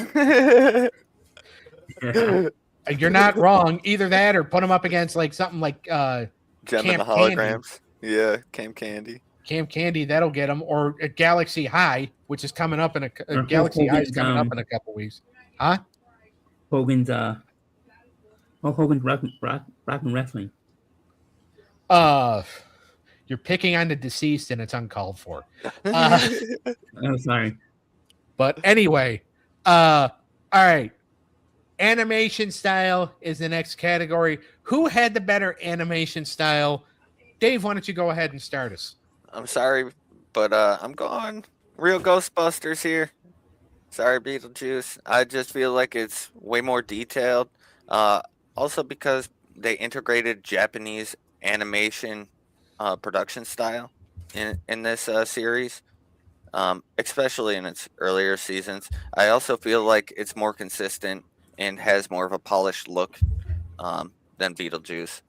A: You're not wrong. Either that or put them up against something like
D: Gem and
A: Camp
D: the Holograms. Yeah, Camp Candy.
A: Camp Candy, that'll get them, or Galaxy High, which is coming up in Galaxy High is coming up in a couple weeks. Huh?
B: Hogan's Rock and Wrestling.
A: You're picking on the deceased, and it's uncalled for.
B: I'm sorry.
A: But anyway, all right. Animation style is the next category. Who had the better animation style? Dave, why don't you go ahead and start us?
D: I'm sorry, but I'm going real Ghostbusters here. Sorry, Beetlejuice. I just feel like it's way more detailed. Also because they integrated Japanese animation production style in this series, especially in its earlier seasons. I also feel like it's more consistent and has more of a polished look than Beetlejuice.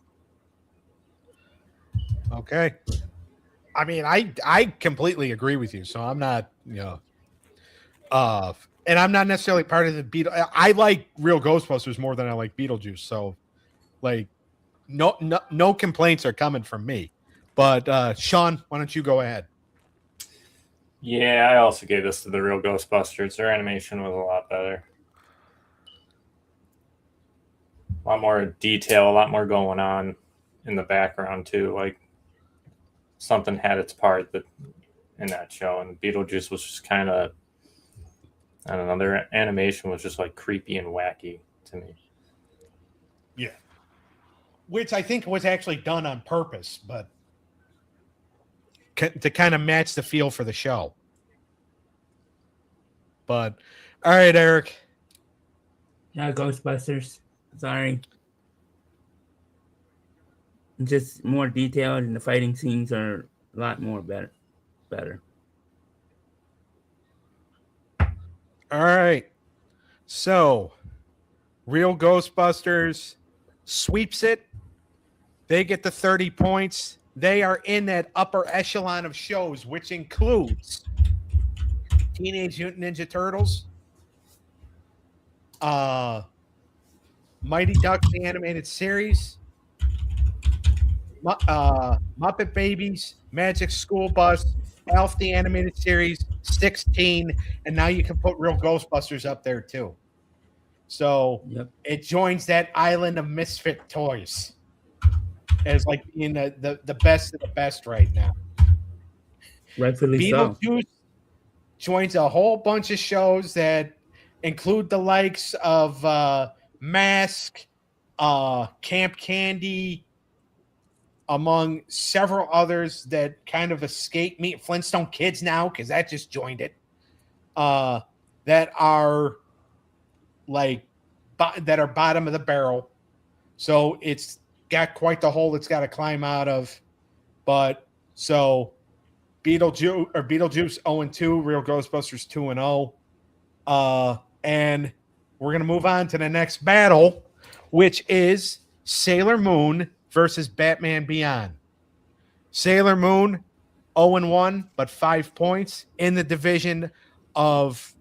A: Okay. I mean, I completely agree with you. So I'm not, and I'm not necessarily part of the Beetle. I like real Ghostbusters more than I like Beetlejuice. So, no complaints are coming from me. But Sean, why don't you go ahead?
C: Yeah, I also gave this to the real Ghostbusters. Their animation was a lot better. A lot more detail, a lot more going on in the background too. Like something had its part in that show, and Beetlejuice was just kind of, I don't know, their animation was just creepy and wacky to me.
A: Yeah. Which I think was actually done on purpose, but to kind of match the feel for the show. But all right, Eric.
B: Yeah, Ghostbusters. Sorry. Just more detailed, and the fighting scenes are a lot more better.
A: All right. So, real Ghostbusters sweeps it. They get the 30 points. They are in that upper echelon of shows, which includes Teenage Mutant Ninja Turtles, Mighty Ducks the Animated Series, Muppet Babies, Magic School Bus, Alf the Animated Series, 16, and now you can put real Ghostbusters up there too. So It joins that island of misfit toys as being the best of the best right now.
B: Rightfully so.
A: Beetlejuice joins a whole bunch of shows that include the likes of Mask, Camp Candy, among several others that kind of escape me. Flintstone Kids now, because that just joined it. That are bottom of the barrel. So it's got quite the hole it's got to climb out of. But so Beetlejuice 0-2, Real Ghostbusters 2-0. And we're going to move on to the next battle, which is Sailor Moon versus Batman Beyond. Sailor Moon 0-1, but 5 points in the division of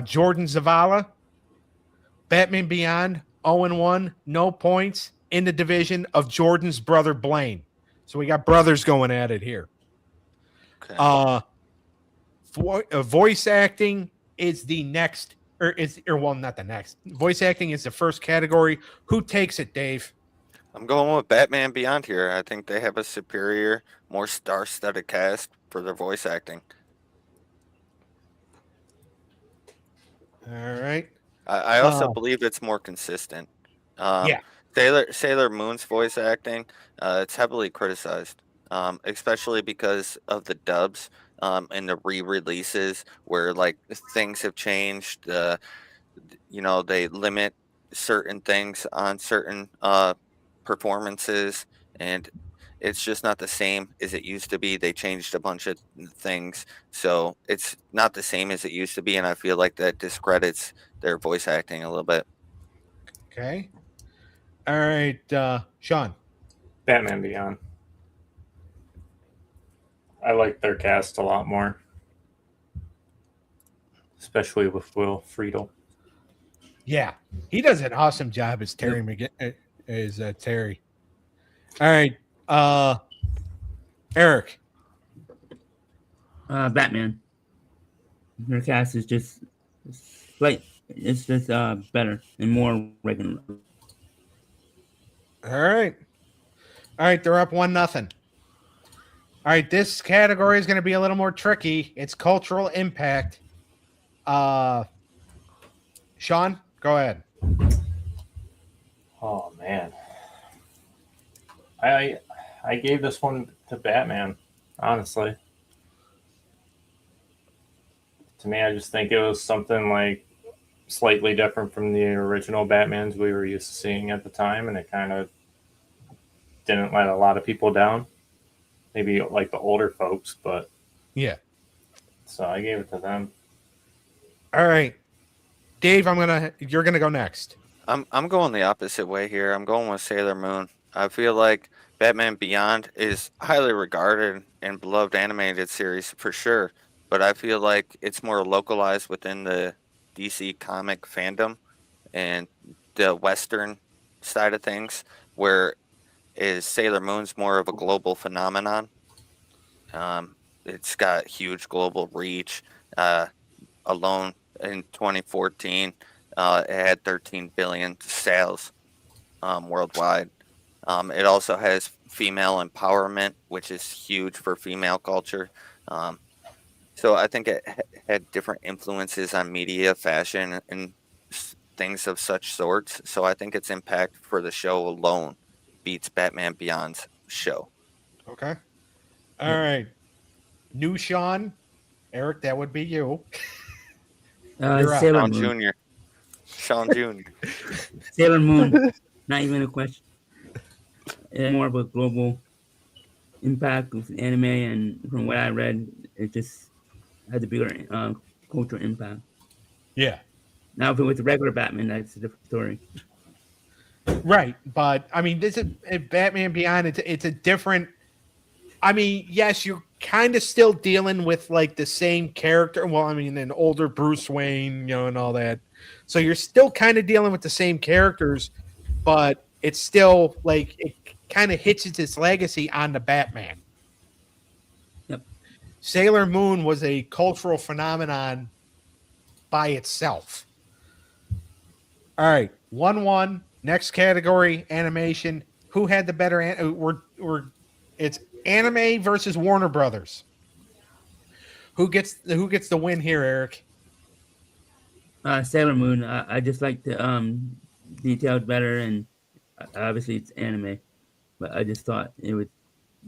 A: Jordan Zavala. Batman Beyond 0-1, no points in the division of Jordan's brother Blaine. So we got brothers going at it here.
D: Okay.
A: Voice acting is the next, not the next. Voice acting is the first category. Who takes it, Dave?
D: I'm going with Batman Beyond here. I think they have a superior, more star-studded cast for their voice acting.
A: All right.
D: I also believe it's more consistent.
A: Yeah.
D: Sailor Moon's voice acting, it's heavily criticized, especially because of the dubs and the re-releases where like things have changed. They limit certain things on certain performances, and it's just not the same as it used to be. They changed a bunch of things, so it's not the same as it used to be, and I feel like that discredits their voice acting a little bit.
A: Okay. All right, Sean.
C: Batman Beyond. I like their cast a lot more, especially with Will Friedle.
A: Yeah, he does an awesome job as Terry Terry. All right, Eric.
B: Batman. Their cast is just it's just better and more regular.
A: All right, they're up 1-0. All right, this category is going to be a little more tricky. It's cultural impact. Sean, go ahead.
C: Oh man, I gave this one to Batman. Honestly, to me, I just think it was something like slightly different from the original Batmans we were used to seeing at the time, and it kind of didn't let a lot of people down. Maybe like the older folks, but
A: Yeah.
C: so I gave it to them.
A: All right, Dave. You're gonna go next.
D: I'm going the opposite way here. I'm going with Sailor Moon. I feel like Batman Beyond is highly regarded and beloved animated series for sure, but I feel like it's more localized within the DC comic fandom and the Western side of things, where is Sailor Moon's more of a global phenomenon. It's got huge global reach. Alone in 2014, it had 13 billion sales worldwide. It also has female empowerment, which is huge for female culture. So I think it had different influences on media, fashion, and things of such sorts. So I think its impact for the show alone beats Batman Beyond's show.
A: Okay. All right. New Sean, Eric, that would be you. You're up.
B: Sailor
D: Sean
B: Moon.
D: Jr. Sean Jr.
B: Sailor Moon. Not even a question. It's more of a global impact with anime, and from what I read, it just had a bigger cultural impact.
A: Yeah.
B: Now, if it was a regular Batman, that's a different story.
A: Right, but I mean, this is Batman Beyond. It's a different. I mean, yes, you're kind of still dealing with like the same character. Well, I mean, an older Bruce Wayne, and all that. So you're still kind of dealing with the same characters, but it's still like it kind of hitches its legacy on the Batman.
B: Yep.
A: Sailor Moon was a cultural phenomenon by itself. All right, 1-1. Next category, animation. Who had the better? It's anime versus Warner Brothers. Who gets the win here, Eric?
B: Sailor Moon. I just like the detailed better, and obviously it's anime, but I just thought it was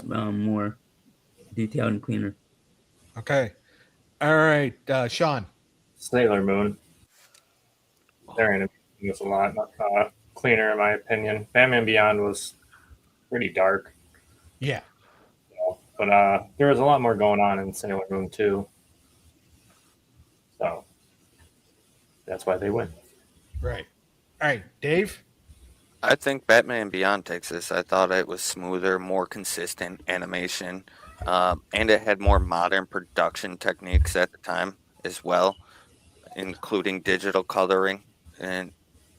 B: more detailed and cleaner.
A: Okay. All right, Sean.
C: Sailor Moon. Their animation was a lot cleaner, in my opinion. Batman Beyond was pretty dark.
A: Yeah.
C: But there was a lot more going on in Sailor Moon too. So that's why they win.
A: Right. All right, Dave.
D: I think Batman Beyond takes this. I thought it was smoother, more consistent animation, and it had more modern production techniques at the time as well, including digital coloring and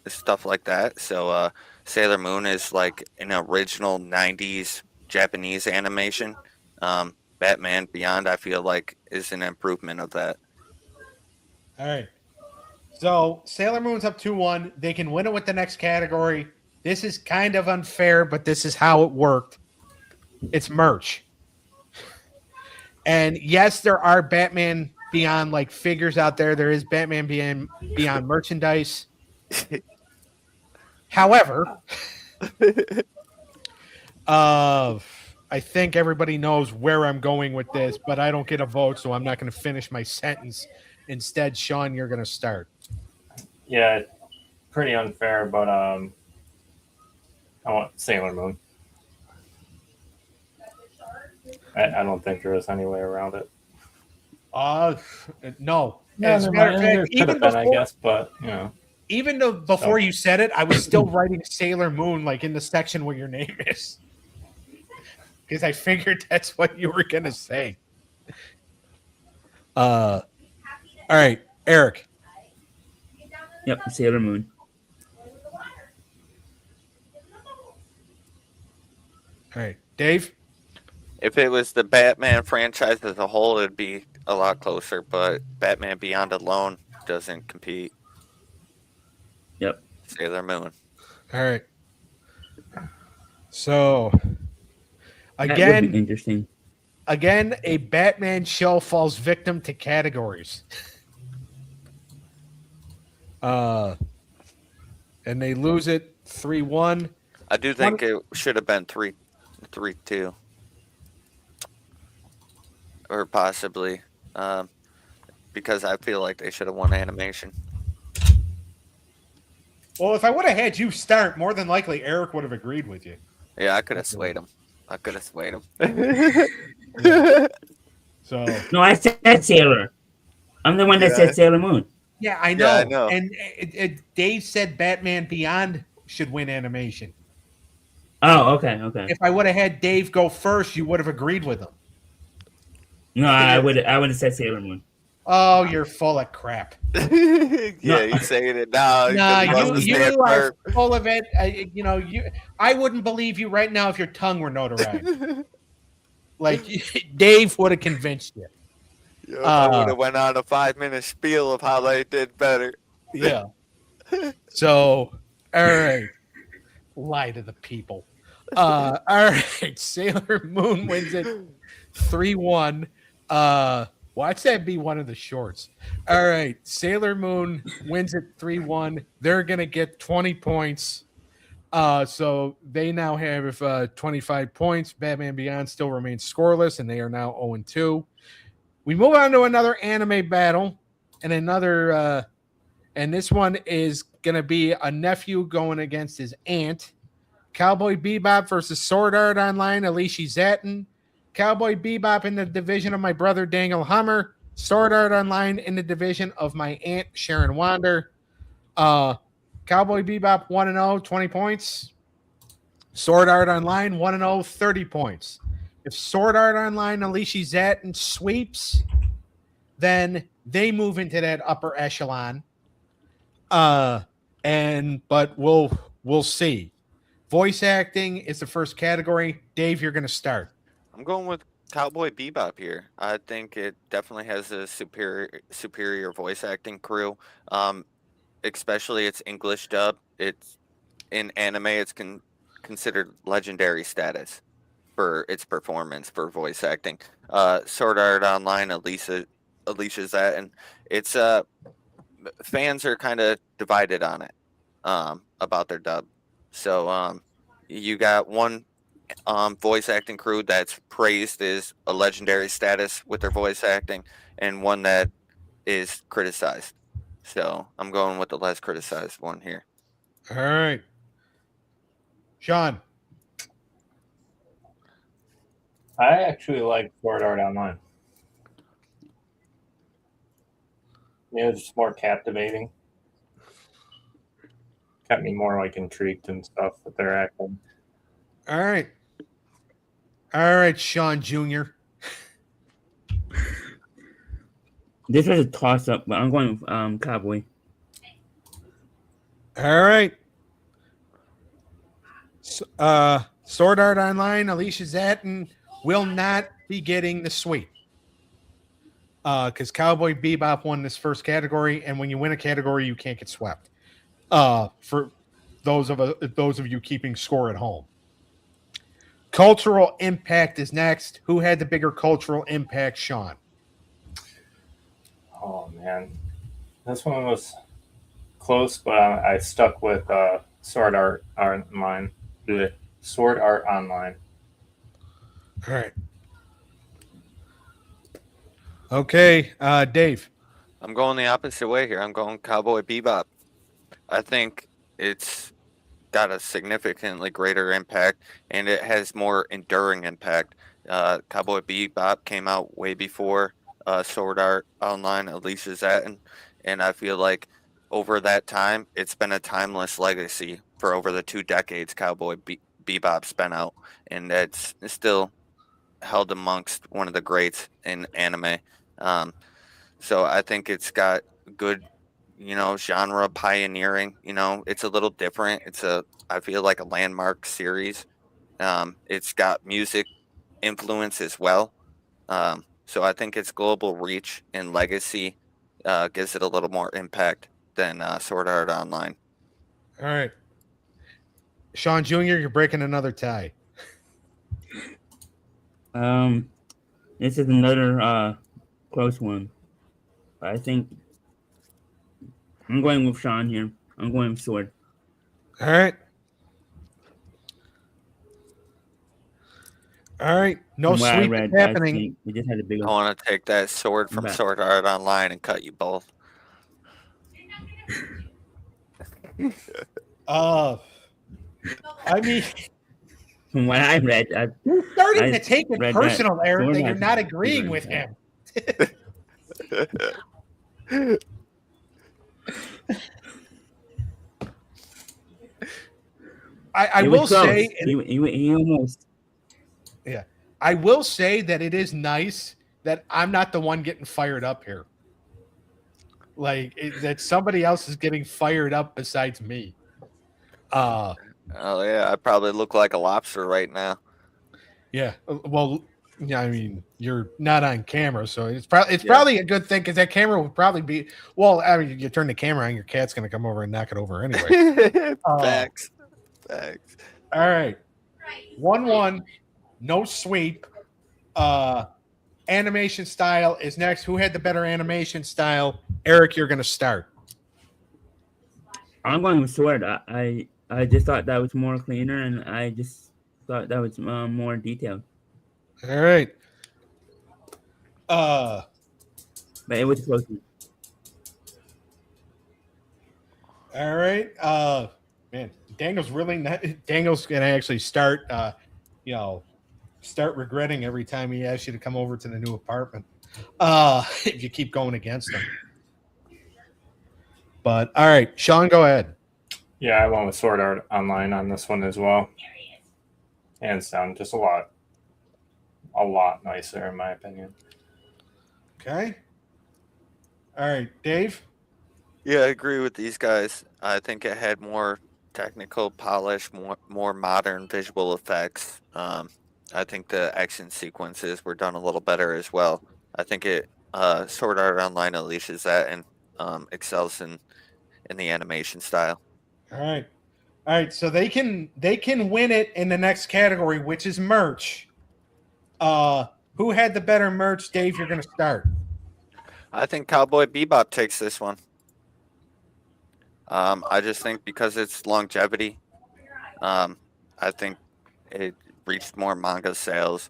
D: stuff like that. So Sailor Moon is like an original 90s Japanese animation. Batman Beyond, I feel like, is an improvement of that.
A: All right. So Sailor Moon's up 2-1. They can win it with the next category. This is kind of unfair, but this is how it worked. It's merch. And yes, there are Batman Beyond like figures out there. There is Batman Beyond merchandise. However, I think everybody knows where I'm going with this, but I don't get a vote, so I'm not going to finish my sentence. Instead, Sean, you're going to start.
C: Yeah, pretty unfair, but I want Sailor Moon. I don't think there is any way around it.
A: No.
C: No,
A: As a matter of
C: there
A: fact,
C: could have been, I guess, but you know.
A: Even though before you said it, I was still writing Sailor Moon like in the section where your name is. Because I figured that's what you were going to say. All right, Eric.
B: Yep, Sailor Moon.
A: All right, Dave.
D: If it was the Batman franchise as a whole, it'd be a lot closer. But Batman Beyond alone doesn't compete.
B: Yep.
D: Sailor Moon.
A: All right. So
B: That would
A: again,
B: be interesting.
A: again, a Batman show falls victim to categories. And they lose it 3-1.
D: I do think it should have been 3-2. Or possibly. Because I feel like they should have won animation.
A: Well, if I would have had you start, more than likely Eric would have agreed with you.
D: Yeah, I could have swayed him.
A: So
B: No, I said Sailor. I'm the one that said Sailor Moon.
A: yeah, I know.
D: Yeah, I know.
A: And Dave said Batman Beyond should win animation.
B: Oh, okay.
A: If I would have had Dave go first, you would have agreed with him.
B: No, I would have said Sailor Moon.
A: Oh, you're full of crap.
D: Yeah, he's saying it now.
A: Nah,
D: because he
A: you
D: wants to
A: are
D: stand
A: full of it. I wouldn't believe you right now if your tongue were notarized. Like Dave would have convinced you.
D: firm. I would have went on a 5-minute spiel of how they did better.
A: Yeah. So, all right. Lie to the people. All right. Sailor Moon wins it 3-1. Watch that be one of the shorts. All right. Sailor Moon wins it 3-1. They're going to get 20 points. So they now have 25 points. Batman Beyond still remains scoreless, and they are now 0-2. We move on to another anime battle, and and this one is going to be a nephew going against his aunt. Cowboy Bebop versus Sword Art Online, ALICI ZATTON. Cowboy Bebop in the division of my brother Daniel Hummer. Sword Art Online in the division of my aunt Sharon Wander. Cowboy Bebop 1-0, 20 points. Sword Art Online 1-0, 30 points. If Sword Art Online, ALICI ZATTON sweeps, then they move into that upper echelon. But we'll see. Voice acting is the first category. Dave, you're going to start.
D: I'm going with Cowboy Bebop here. I think it definitely has a superior voice acting crew. Especially its English dub. It's in anime. It's considered legendary status for its performance for voice acting. Sword Art Online, Alicia ZATTON. It's fans are kind of divided on it about their dub. So you got one voice acting crew that's praised as a legendary status with their voice acting, and one that is criticized. So I'm going with the less criticized one here.
A: All right. Sean.
C: I actually like Sword Art Online. Yeah, it's just more captivating. Kept me more like intrigued and stuff with their acting.
A: All right. All right, Sean Jr.
B: This was a toss-up, but I'm going with Cowboy.
A: All right. Sword Art Online, ALICI ZATTON will not be getting the sweep. Because Cowboy Bebop won this first category, and when you win a category, you can't get swept. For those of you keeping score at home. Cultural impact is next. Who had the bigger cultural impact, Sean?
C: Oh man, this one was close, but I stuck with Sword Art Online. Sword Art Online.
A: All right. Okay, Dave.
D: I'm going the opposite way here. I'm going Cowboy Bebop. I think it's got a significantly greater impact, and it has more enduring impact. Cowboy Bebop came out way before Sword Art Online, Alicia Zatten, and I feel like over that time, it's been a timeless legacy for over the 2 decades Bebop's been out, and it's still held amongst one of the greats in anime. Um, so I think it's got good, genre pioneering. It's a little different. I feel like a landmark series. It's got music influence as well. So I think its global reach and legacy gives it a little more impact than Sword Art Online.
A: All right. Sean Jr., you're breaking another tie.
B: This is another close one. I think I'm going with Sean here. I'm going with Sword.
A: All right. All right. No
B: From what I
A: sweep
B: read,
A: happening.
B: I think we just had a big
D: I want to take that sword from
B: Back.
D: Sword Art Online and cut you both.
A: I mean,
B: From what I read,
A: you're starting
B: I
A: to take it
B: read
A: personal,
B: that
A: Eric,
B: Sword
A: that you're
B: has
A: not
B: a
A: agreeing
B: bigger
A: with him. I
B: It
A: will
B: was close.
A: say,
B: He almost.
A: yeah, I will say that it is nice that I'm not the one getting fired up here. That somebody else is getting fired up besides me.
D: Oh yeah, I probably look like a lobster right now.
A: Yeah. Well, yeah. I mean, you're not on camera, so it's probably
D: Yeah.
A: probably a good thing because that camera would probably be. Well, I mean, you turn the camera on, your cat's going to come over and knock it over anyway.
D: Facts.
A: All right, 1-1, no sweep. Animation style is next. Who had the better animation style? Eric, you're going to start.
B: I'm going with Sword. I just thought that was more cleaner, and I just thought that was more detailed.
A: All right.
B: But it was close.
A: All right. Man, Daniel's really not. Daniel's going to actually start. Start regretting every time he asks you to come over to the new apartment. If you keep going against him. But all right, Sean, go ahead.
C: Yeah, I went with Sword Art Online on this one as well. Hands down, just a lot nicer in my opinion.
A: Okay. All right, Dave.
D: Yeah, I agree with these guys. I think it had more technical polish, more modern visual effects. I think the action sequences were done a little better as well. I think Sword Art Online unleashes that and excels in the animation style.
A: All right. So they can win it in the next category, which is merch. Who had the better merch? Dave, you're going to start.
D: I think Cowboy Bebop takes this one. I just think because it's longevity, I think it reached more manga sales.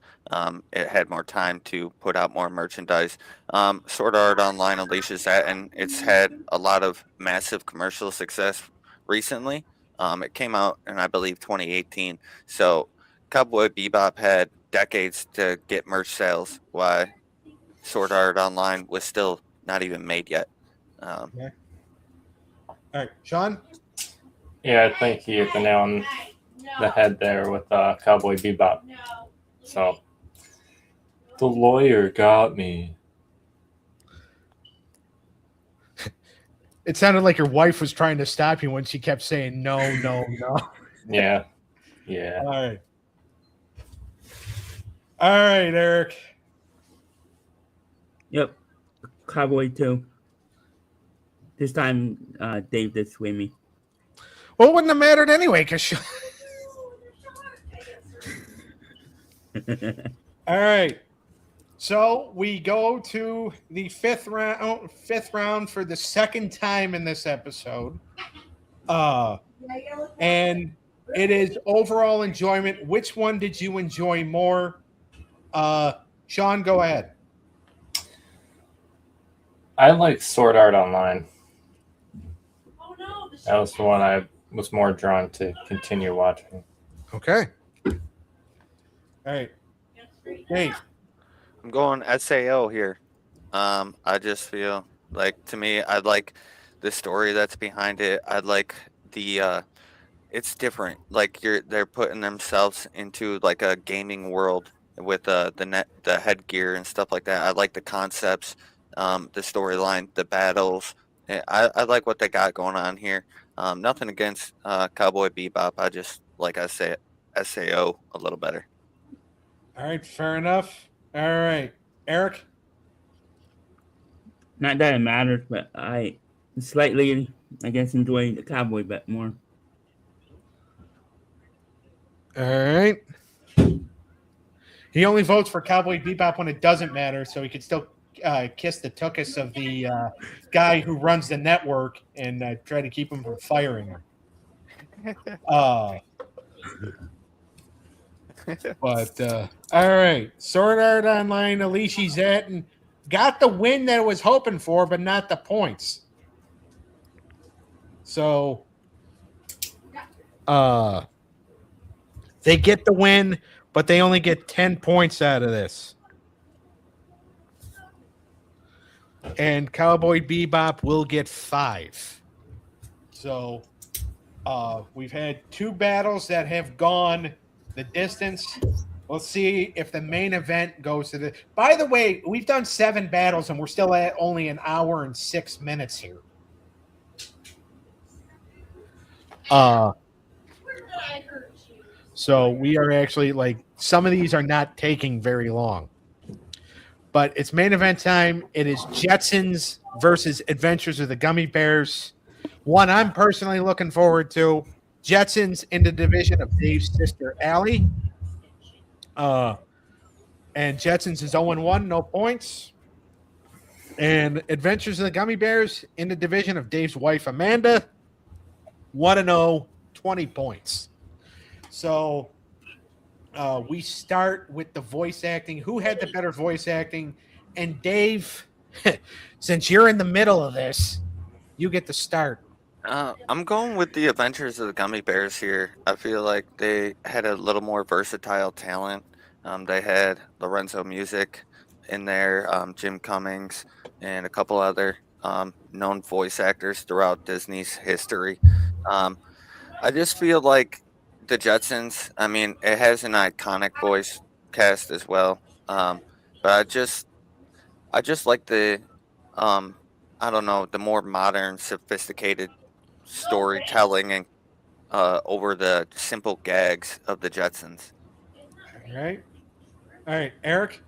D: It had more time to put out more merchandise. Sword Art Online unleashes that, and it's had a lot of massive commercial success recently. It came out in, I believe, 2018. So Cowboy Bebop had decades to get merch sales, while Sword Art Online was still not even made yet.
A: Okay. All right, Sean.
C: Yeah, I think he hit the nail on the head there with Cowboy Bebop. So the lawyer got me.
A: It sounded like your wife was trying to stop you when she kept saying no.
C: Yeah.
A: All right, Eric.
B: Yep, Cowboy too. This time, Dave did sway me.
A: Well, it wouldn't have mattered anyway, because all right. So we go to the fifth round for the second time in this episode. And It is overall enjoyment. Which one did you enjoy more? Sean, go ahead.
C: I like Sword Art Online. That was the one I was more drawn to continue watching.
A: Okay. All right. Dave.
D: I'm going SAO here. I just feel like, to me, I like the story that's behind it. I like the it's different. Like they're putting themselves into like a gaming world with the headgear and stuff like that. I like the concepts, the storyline, the battles. I like what they got going on here. Nothing against Cowboy Bebop. I just like I say SAO a little better.
A: All right, fair enough. All right, Eric.
B: Not that it matters, but I slightly, I guess, enjoy the Cowboy bet more.
A: All right. He only votes for Cowboy Bebop when it doesn't matter, so he could still kiss the tuchus of the guy who runs the network and try to keep him from firing him. But all right, Sword Art Online, ALICI, ZATTON got the win that it was hoping for, but not the points. So, they get the win, but they only get 10 points out of this. And Cowboy Bebop will get 5. So, we've had 2 battles that have gone the distance. We'll see if the main event goes to the. By the way, we've done 7 battles and we're still at only an hour and 6 minutes here. So we are actually like some of these are not taking very long. But it's main event time. It is Jetsons versus Adventures of the Gummy Bears. One I'm personally looking forward to. Jetsons in the division of Dave's sister, Allie. And Jetsons is 0-1, no points. And Adventures of the Gummy Bears in the division of Dave's wife, Amanda. 1-0, 20 points. So we start with the voice acting. Who had the better voice acting? And Dave, since you're in the middle of this, you get to start.
D: I'm going with the Adventures of the Gummy Bears here. I feel like they had a little more versatile talent. They had Lorenzo Music in there, Jim Cummings, and a couple other known voice actors throughout Disney's history. I just feel like the Jetsons, I mean, it has an iconic voice cast as well. But I just like the, I don't know, the more modern, sophisticated storytelling and over the simple gags of the Jetsons.
A: All right, Eric.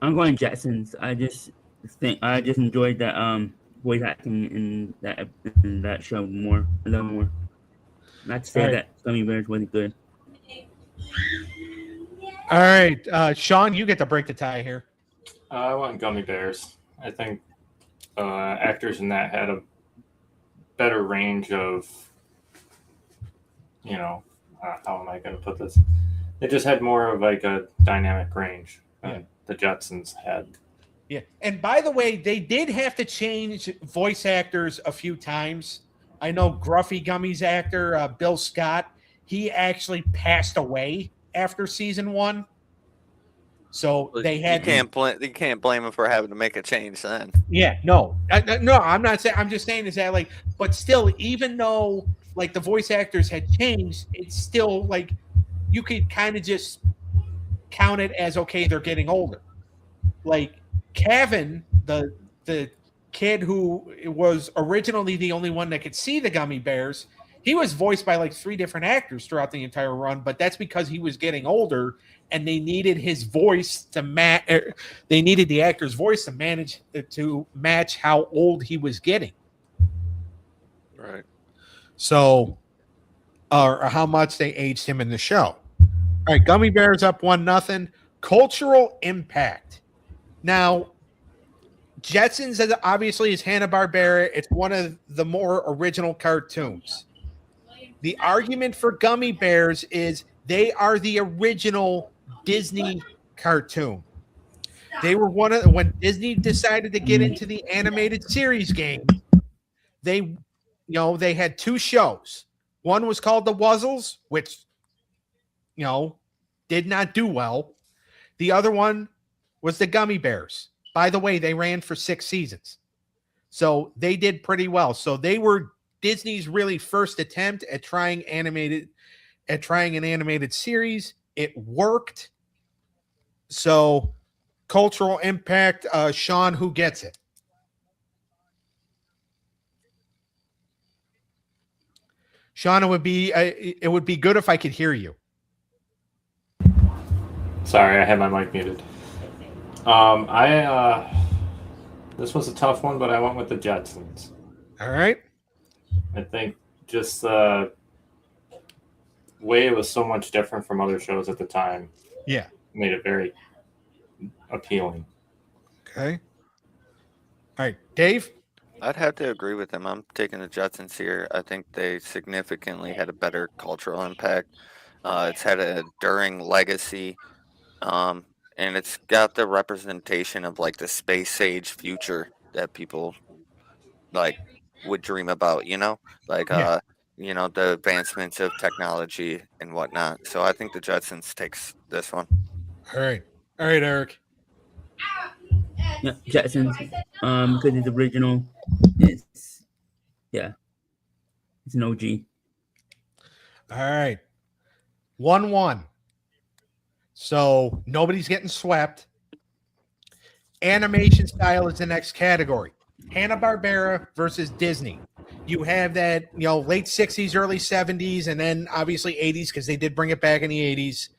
B: I'm going Jetsons. I just enjoyed that voice acting in that show more, a little more. Not to say that Gummy Bears wasn't good.
A: All right, Sean, you get to break the tie here.
C: I went Gummy Bears. I think actors in that had a better range of, how am I going to put this? They just had more of like a dynamic range than the Jetsons had.
A: Yeah, and by the way, they did have to change voice actors a few times. I know Gruffy Gummies actor Bill Scott, he actually passed away after season 1. So they had
D: you can't blame him for having to make a change then.
A: Yeah, no, I'm not saying. I'm just saying is that like, but still, even though like the voice actors had changed, it's still like you could kind of just count it as okay, they're getting older. Like Kevin, the kid who was originally the only one that could see the Gummy Bears, he was voiced by like 3 different actors throughout the entire run, but that's because he was getting older and they needed his voice to match. They needed the actor's voice to match how old he was getting.
D: Right.
A: So, or how much they aged him in the show. All right, Gummy Bears up 1-0. Cultural impact. Now, Jetsons obviously is Hanna-Barbera. It's one of the more original cartoons. The argument for gummy bears is they are the original Disney cartoon. They were one of when Disney decided to get into the animated series game. They had two shows. One was called The Wuzzles, which did not do well. The other one was the Gummy Bears. By the way, they ran for 6 seasons. So they did pretty well. So they were Disney's really first attempt at trying an animated series. It worked. So cultural impact, Sean, who gets it? Sean, it would be good if I could hear you.
C: Sorry, I had my mic muted. This was a tough one, but I went with the Jetsons.
A: All right.
C: I think just the way it was so much different from other shows at the time.
A: Yeah.
C: Made it very appealing.
A: Okay. All right, Dave?
D: I'd have to agree with him. I'm taking the Jetsons here. I think they significantly had a better cultural impact. It's had a enduring legacy, and it's got the representation of like the space age future that people like would dream about. The advancements of technology and whatnot. So I think the Jetsons takes this one.
A: All right, Eric.
B: Yeah, Jetsons. Because it's original. It's an OG.
A: All right. 1-1. So nobody's getting swept. Animation style is the next category. Hanna-Barbera versus Disney. You have that, late 60s, early 70s, and then obviously 80s because they did bring it back in the 80s.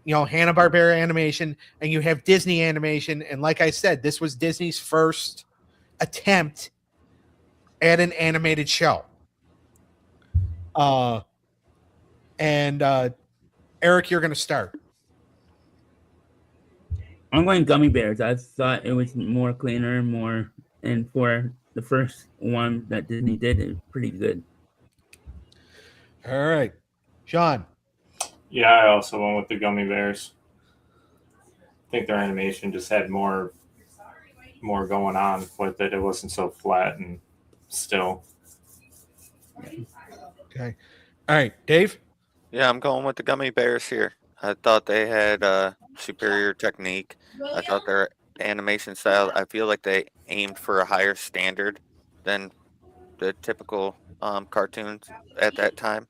A: Hanna-Barbera animation, and you have Disney animation. And like I said, this was Disney's first attempt at an animated show. Eric, you're going to start.
B: I'm going Gummy Bears. I thought it was more cleaner, and for the first one that Disney did, it was pretty good.
A: All right. Sean.
C: Yeah, I also went with the Gummy Bears. I think their animation just had more going on with it. It wasn't so flat and still.
A: Okay. All right, Dave?
D: Yeah, I'm going with the Gummy Bears here. I thought they had superior technique. I thought their animation style, I feel like they aimed for a higher standard than the typical cartoons at that time.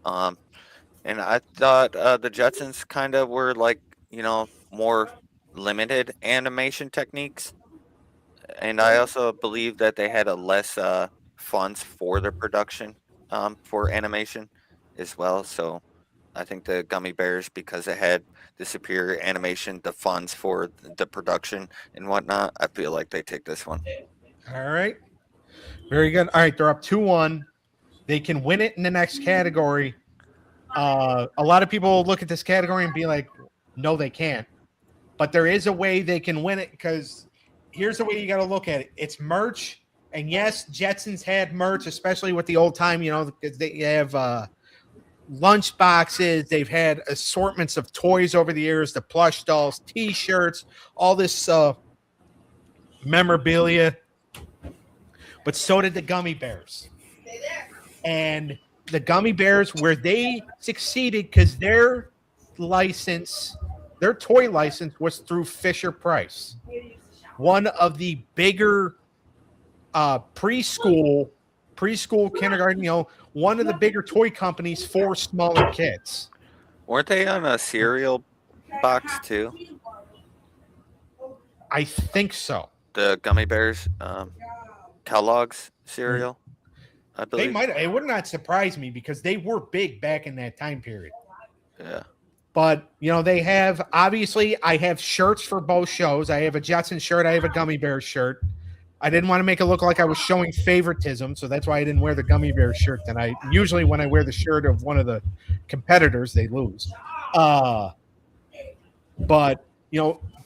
D: And I thought the Jetsons kind of were like, more limited animation techniques. And I also believe that they had a less funds for the production for animation as well. So I think the Gummy Bears, because it had the superior animation, the funds for the production and whatnot, I feel like they take this one.
A: All right. Very good. All right, they're up 2-1. They can win it in the next category. A lot of people look at this category and be like, no, they can't. But there is a way they can win it, because here's the way you got to look at it. It's merch. And yes, Jetsons had merch, especially with the old time, because they have lunch boxes. They've had assortments of toys over the years, the plush dolls, T-shirts, all this memorabilia. But so did the Gummy Bears. And the Gummy Bears, where they succeeded because their toy license was through Fisher-Price, one of the bigger preschool, kindergarten, one of the bigger toy companies for smaller kids.
D: Weren't they on a cereal box too?
A: I think so.
D: The Gummy Bears, Kellogg's cereal, I believe.
A: They might. It would not surprise me because they were big back in that time period.
D: Yeah.
A: But, they have, obviously, I have shirts for both shows. I have a Jetson shirt. I have a Gummy Bears shirt. I didn't want to make it look like I was showing favoritism, so that's why I didn't wear the Gummy Bears shirt tonight. Usually when I wear the shirt of one of the competitors, they lose. But,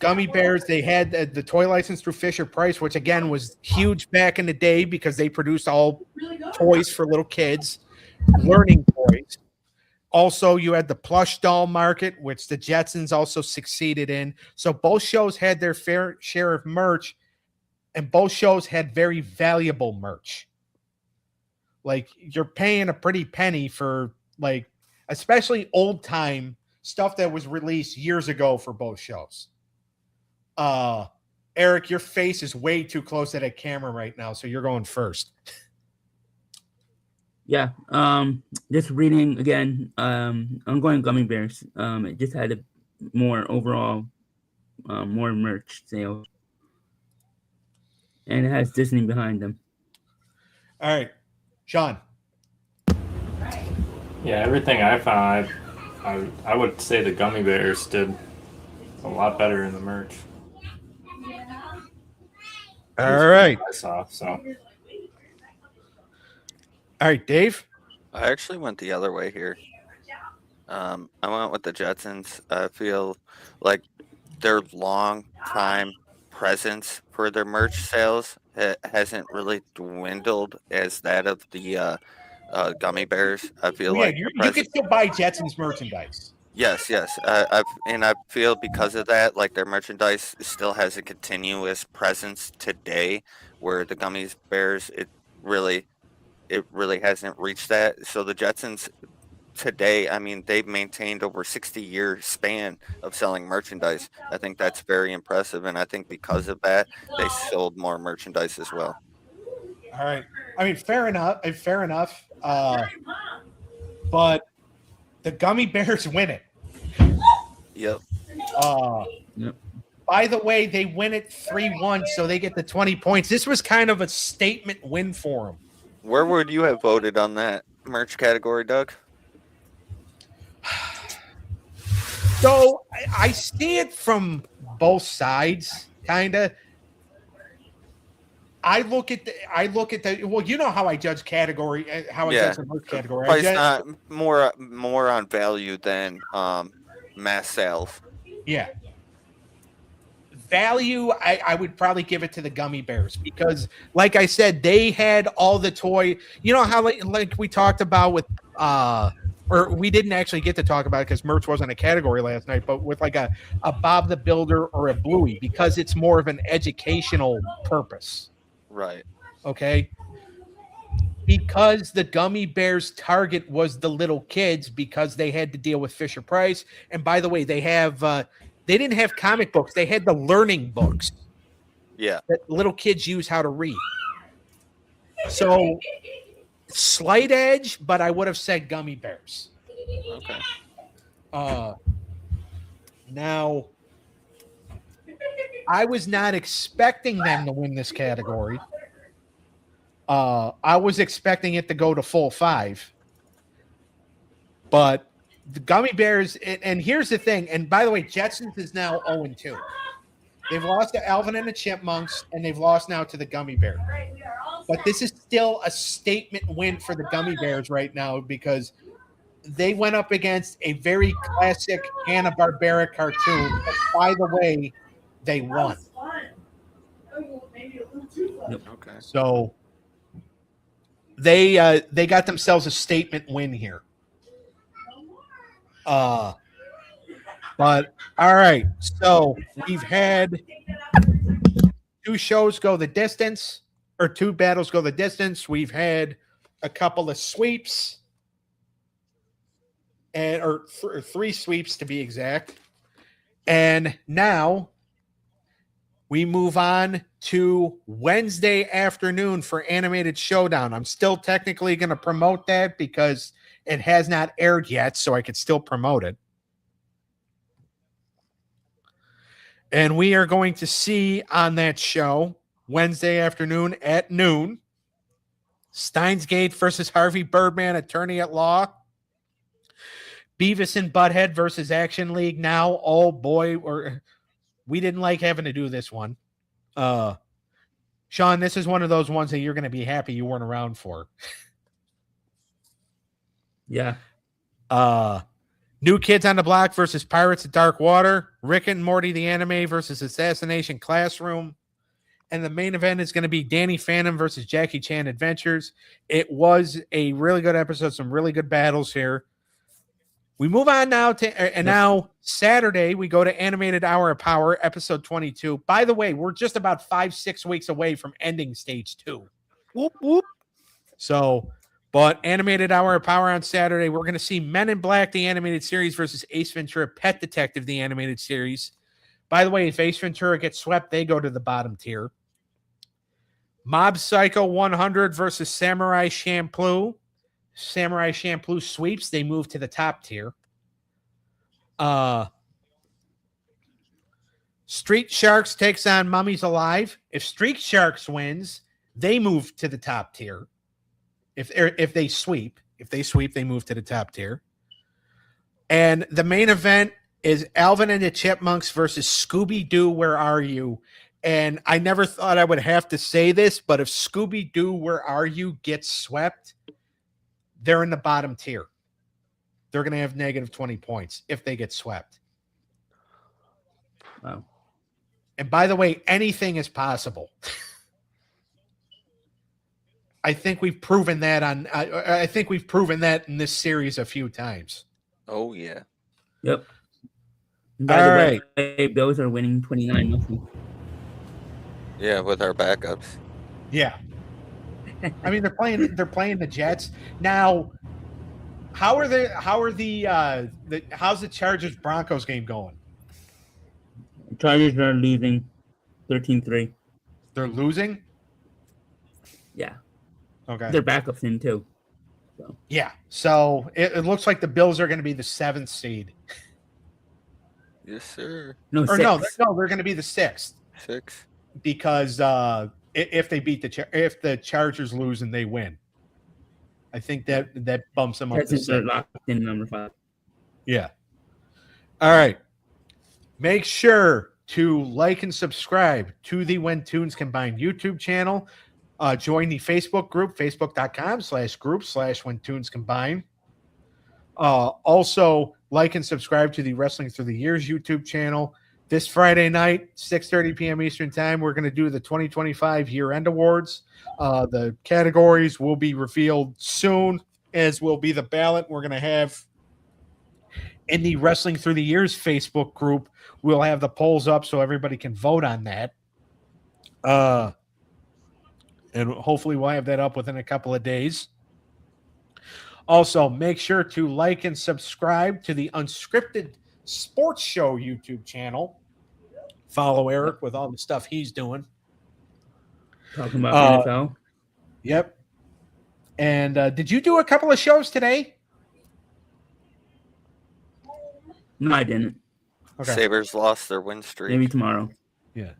A: Gummy Bears, they had the toy license through Fisher-Price, which, again, was huge back in the day because they produced all toys for little kids, learning toys. toys. Also, you had the plush doll market, which the Jetsons also succeeded in. So both shows had their fair share of merch, and both shows had very valuable merch. Like, you're paying a pretty penny for, like, especially old time stuff that was released years ago for both shows. Eric, your face is way too close to that camera right now, so you're going first.
B: Yeah. Just reading again. I'm going Gummy Bears. It just had a more overall, more merch sales, and it has Disney behind them.
A: All right, Sean.
C: Yeah, everything I found, I would say the Gummy Bears did a lot better in the merch.
A: All right.
C: I saw, so.
A: All right, Dave.
D: I actually went the other way here. I went with the Jetsons. I feel like their long time presence for their merch sales hasn't really dwindled as that of the Gummy Bears. I feel
A: Well, yeah,
D: like
A: you
D: their
A: can still buy Jetsons merchandise.
D: Yes. I feel because of that, like their merchandise still has a continuous presence today, where the Gummy Bears, it really hasn't reached that. So the Jetsons today, I mean, they've maintained over 60-year span of selling merchandise. I think that's very impressive, and I think because of that, they sold more merchandise as well.
A: All right. I mean, fair enough. Fair enough. But the Gummy Bears win it.
D: Yep.
B: Yep.
A: By the way, they win it 3-1, so they get the 20 points. This was kind of a statement win for them.
D: Where would you have voted on that merch category, Doug?
A: So I see it from both sides, kind of. I look at the well, you know how I judge category, how I judge the merch category.
D: Price not more on value than mass sales.
A: Yeah. Value, I would probably give it to the Gummy Bears because, like I said, they had all the toy. You know how like we talked about with or we didn't actually get to talk about it because merch wasn't a category last night, but with like a Bob the Builder or a Bluey, because it's more of an educational purpose.
D: Right.
A: Okay. Because the Gummy Bears target was the little kids because they had to deal with Fisher Price. And by the way, they didn't have comic books. They had the learning books.
D: Yeah.
A: That little kids use how to read. So slight edge, but I would have said Gummy Bears.
D: Okay.
A: Now, I was not expecting them to win this category. I was expecting it to go to full 5. But the Gummy Bears, and here's the thing, and by the way, Jetsons is now 0-2. They've lost to Alvin and the Chipmunks, and they've lost now to the Gummy Bears. But this is still a statement win for the Gummy Bears right now because they went up against a very classic Hanna-Barbera cartoon. But by the way, they won.
D: Okay.
A: So they got themselves a statement win here. But all right, so we've had 2 shows go the distance, or 2 battles go the distance. We've had a couple of sweeps, or 3 sweeps to be exact. And now we move on to Wednesday afternoon for Animated Showdown. I'm still technically going to promote that because it has not aired yet, so I could still promote it. And we are going to see on that show Wednesday afternoon at noon, Steins Gate versus Harvey Birdman, Attorney at Law. Beavis and Butthead versus Action League Now. Oh boy, we didn't like having to do this one. Sean, this is one of those ones that you're going to be happy you weren't around for.
B: Yeah.
A: New Kids on the Block versus Pirates of Dark Water. Rick and Morty the Anime versus Assassination Classroom. and the main event is going to be Danny Phantom versus Jackie Chan Adventures. It was a really good episode, some really good battles here. We move on now to, now Saturday, we go to Animated Hour of Power, episode 22. By the way, we're just about 5-6 weeks away from ending stage 2.
D: Whoop, whoop.
A: So, but Animated Hour of Power on Saturday, we're going to see Men in Black, the animated series, versus Ace Ventura, Pet Detective, the animated series. By the way, if Ace Ventura gets swept, they go to the bottom tier. Mob Psycho 100 versus Samurai Champloo. Samurai Champloo sweeps, they move to the top tier. Street Sharks takes on Mummies Alive. If Street Sharks wins, they move to the top tier. If they sweep, they move to the top tier. And the main event is Alvin and the Chipmunks versus Scooby-Doo, Where Are You? And I never thought I would have to say this, but if Scooby-Doo, Where Are You gets swept, they're in the bottom tier. They're going to have negative 20 points if they get swept.
B: Wow.
A: And by the way, anything is possible. I think we've proven that I think we've proven that in this series a few times.
D: Oh, yeah.
B: Yep. By the way, Bills are winning 29-0.
D: Yeah, with our backups.
A: Yeah. I mean, they're playing the Jets. Now, how's the Chargers Broncos game going?
B: Chargers are losing 13-3.
A: They're losing?
B: Yeah.
A: Okay.
B: Their backups in too. So.
A: Yeah. So it looks like the Bills are going to be the 7th seed.
D: Yes, sir.
B: No,
A: or
B: 6.
A: no, they're going to be the 6th.
D: 6.
A: Because if they beat if the Chargers lose and they win, I think that bumps them up.
B: They're locked in number 5.
A: Yeah. All right. Make sure to like and subscribe to the When Tunes Combine YouTube channel. Join the Facebook group, facebook.com/group/When Tunes Combine. Also, like and subscribe to the Wrestling Through the Years YouTube channel. This Friday night, 6:30 p.m. Eastern Time, we're going to do the 2025 Year-End Awards. The categories will be revealed soon, as will be the ballot we're going to have in the Wrestling Through the Years Facebook group. We'll have the polls up so everybody can vote on that. And hopefully we'll have that up within a couple of days. Also, make sure to like and subscribe to the Unscripted Sports Show YouTube channel. Follow Eric with all the stuff he's doing.
B: Talking about NFL.
A: Yep. And did you do a couple of shows today?
B: No, I didn't.
A: Okay.
D: Sabres lost their win streak.
B: Maybe tomorrow.
A: Yeah.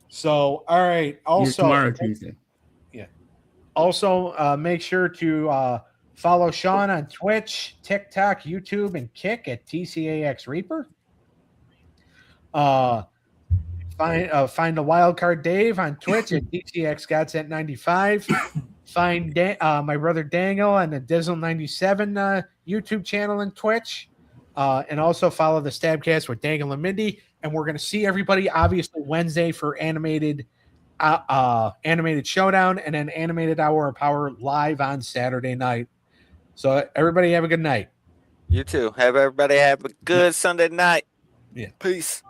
A: So, all right. Also,
B: tomorrow, Tuesday.
A: Yeah. Also, make sure to follow Sean on Twitch, TikTok, YouTube, and Kick at TCAX Reaper. Find the Wildcard Dave on Twitch at TCX Godsent 95. Find my brother Daniel on the Dizzle 97 YouTube channel and Twitch. And also follow the Stabcast with Daniel and Mindy. And we're going to see everybody obviously Wednesday for animated showdown, and then Animated Hour of Power live on Saturday night. So everybody have a good night.
D: You too. Everybody have a good Sunday night.
A: Yeah.
D: Peace.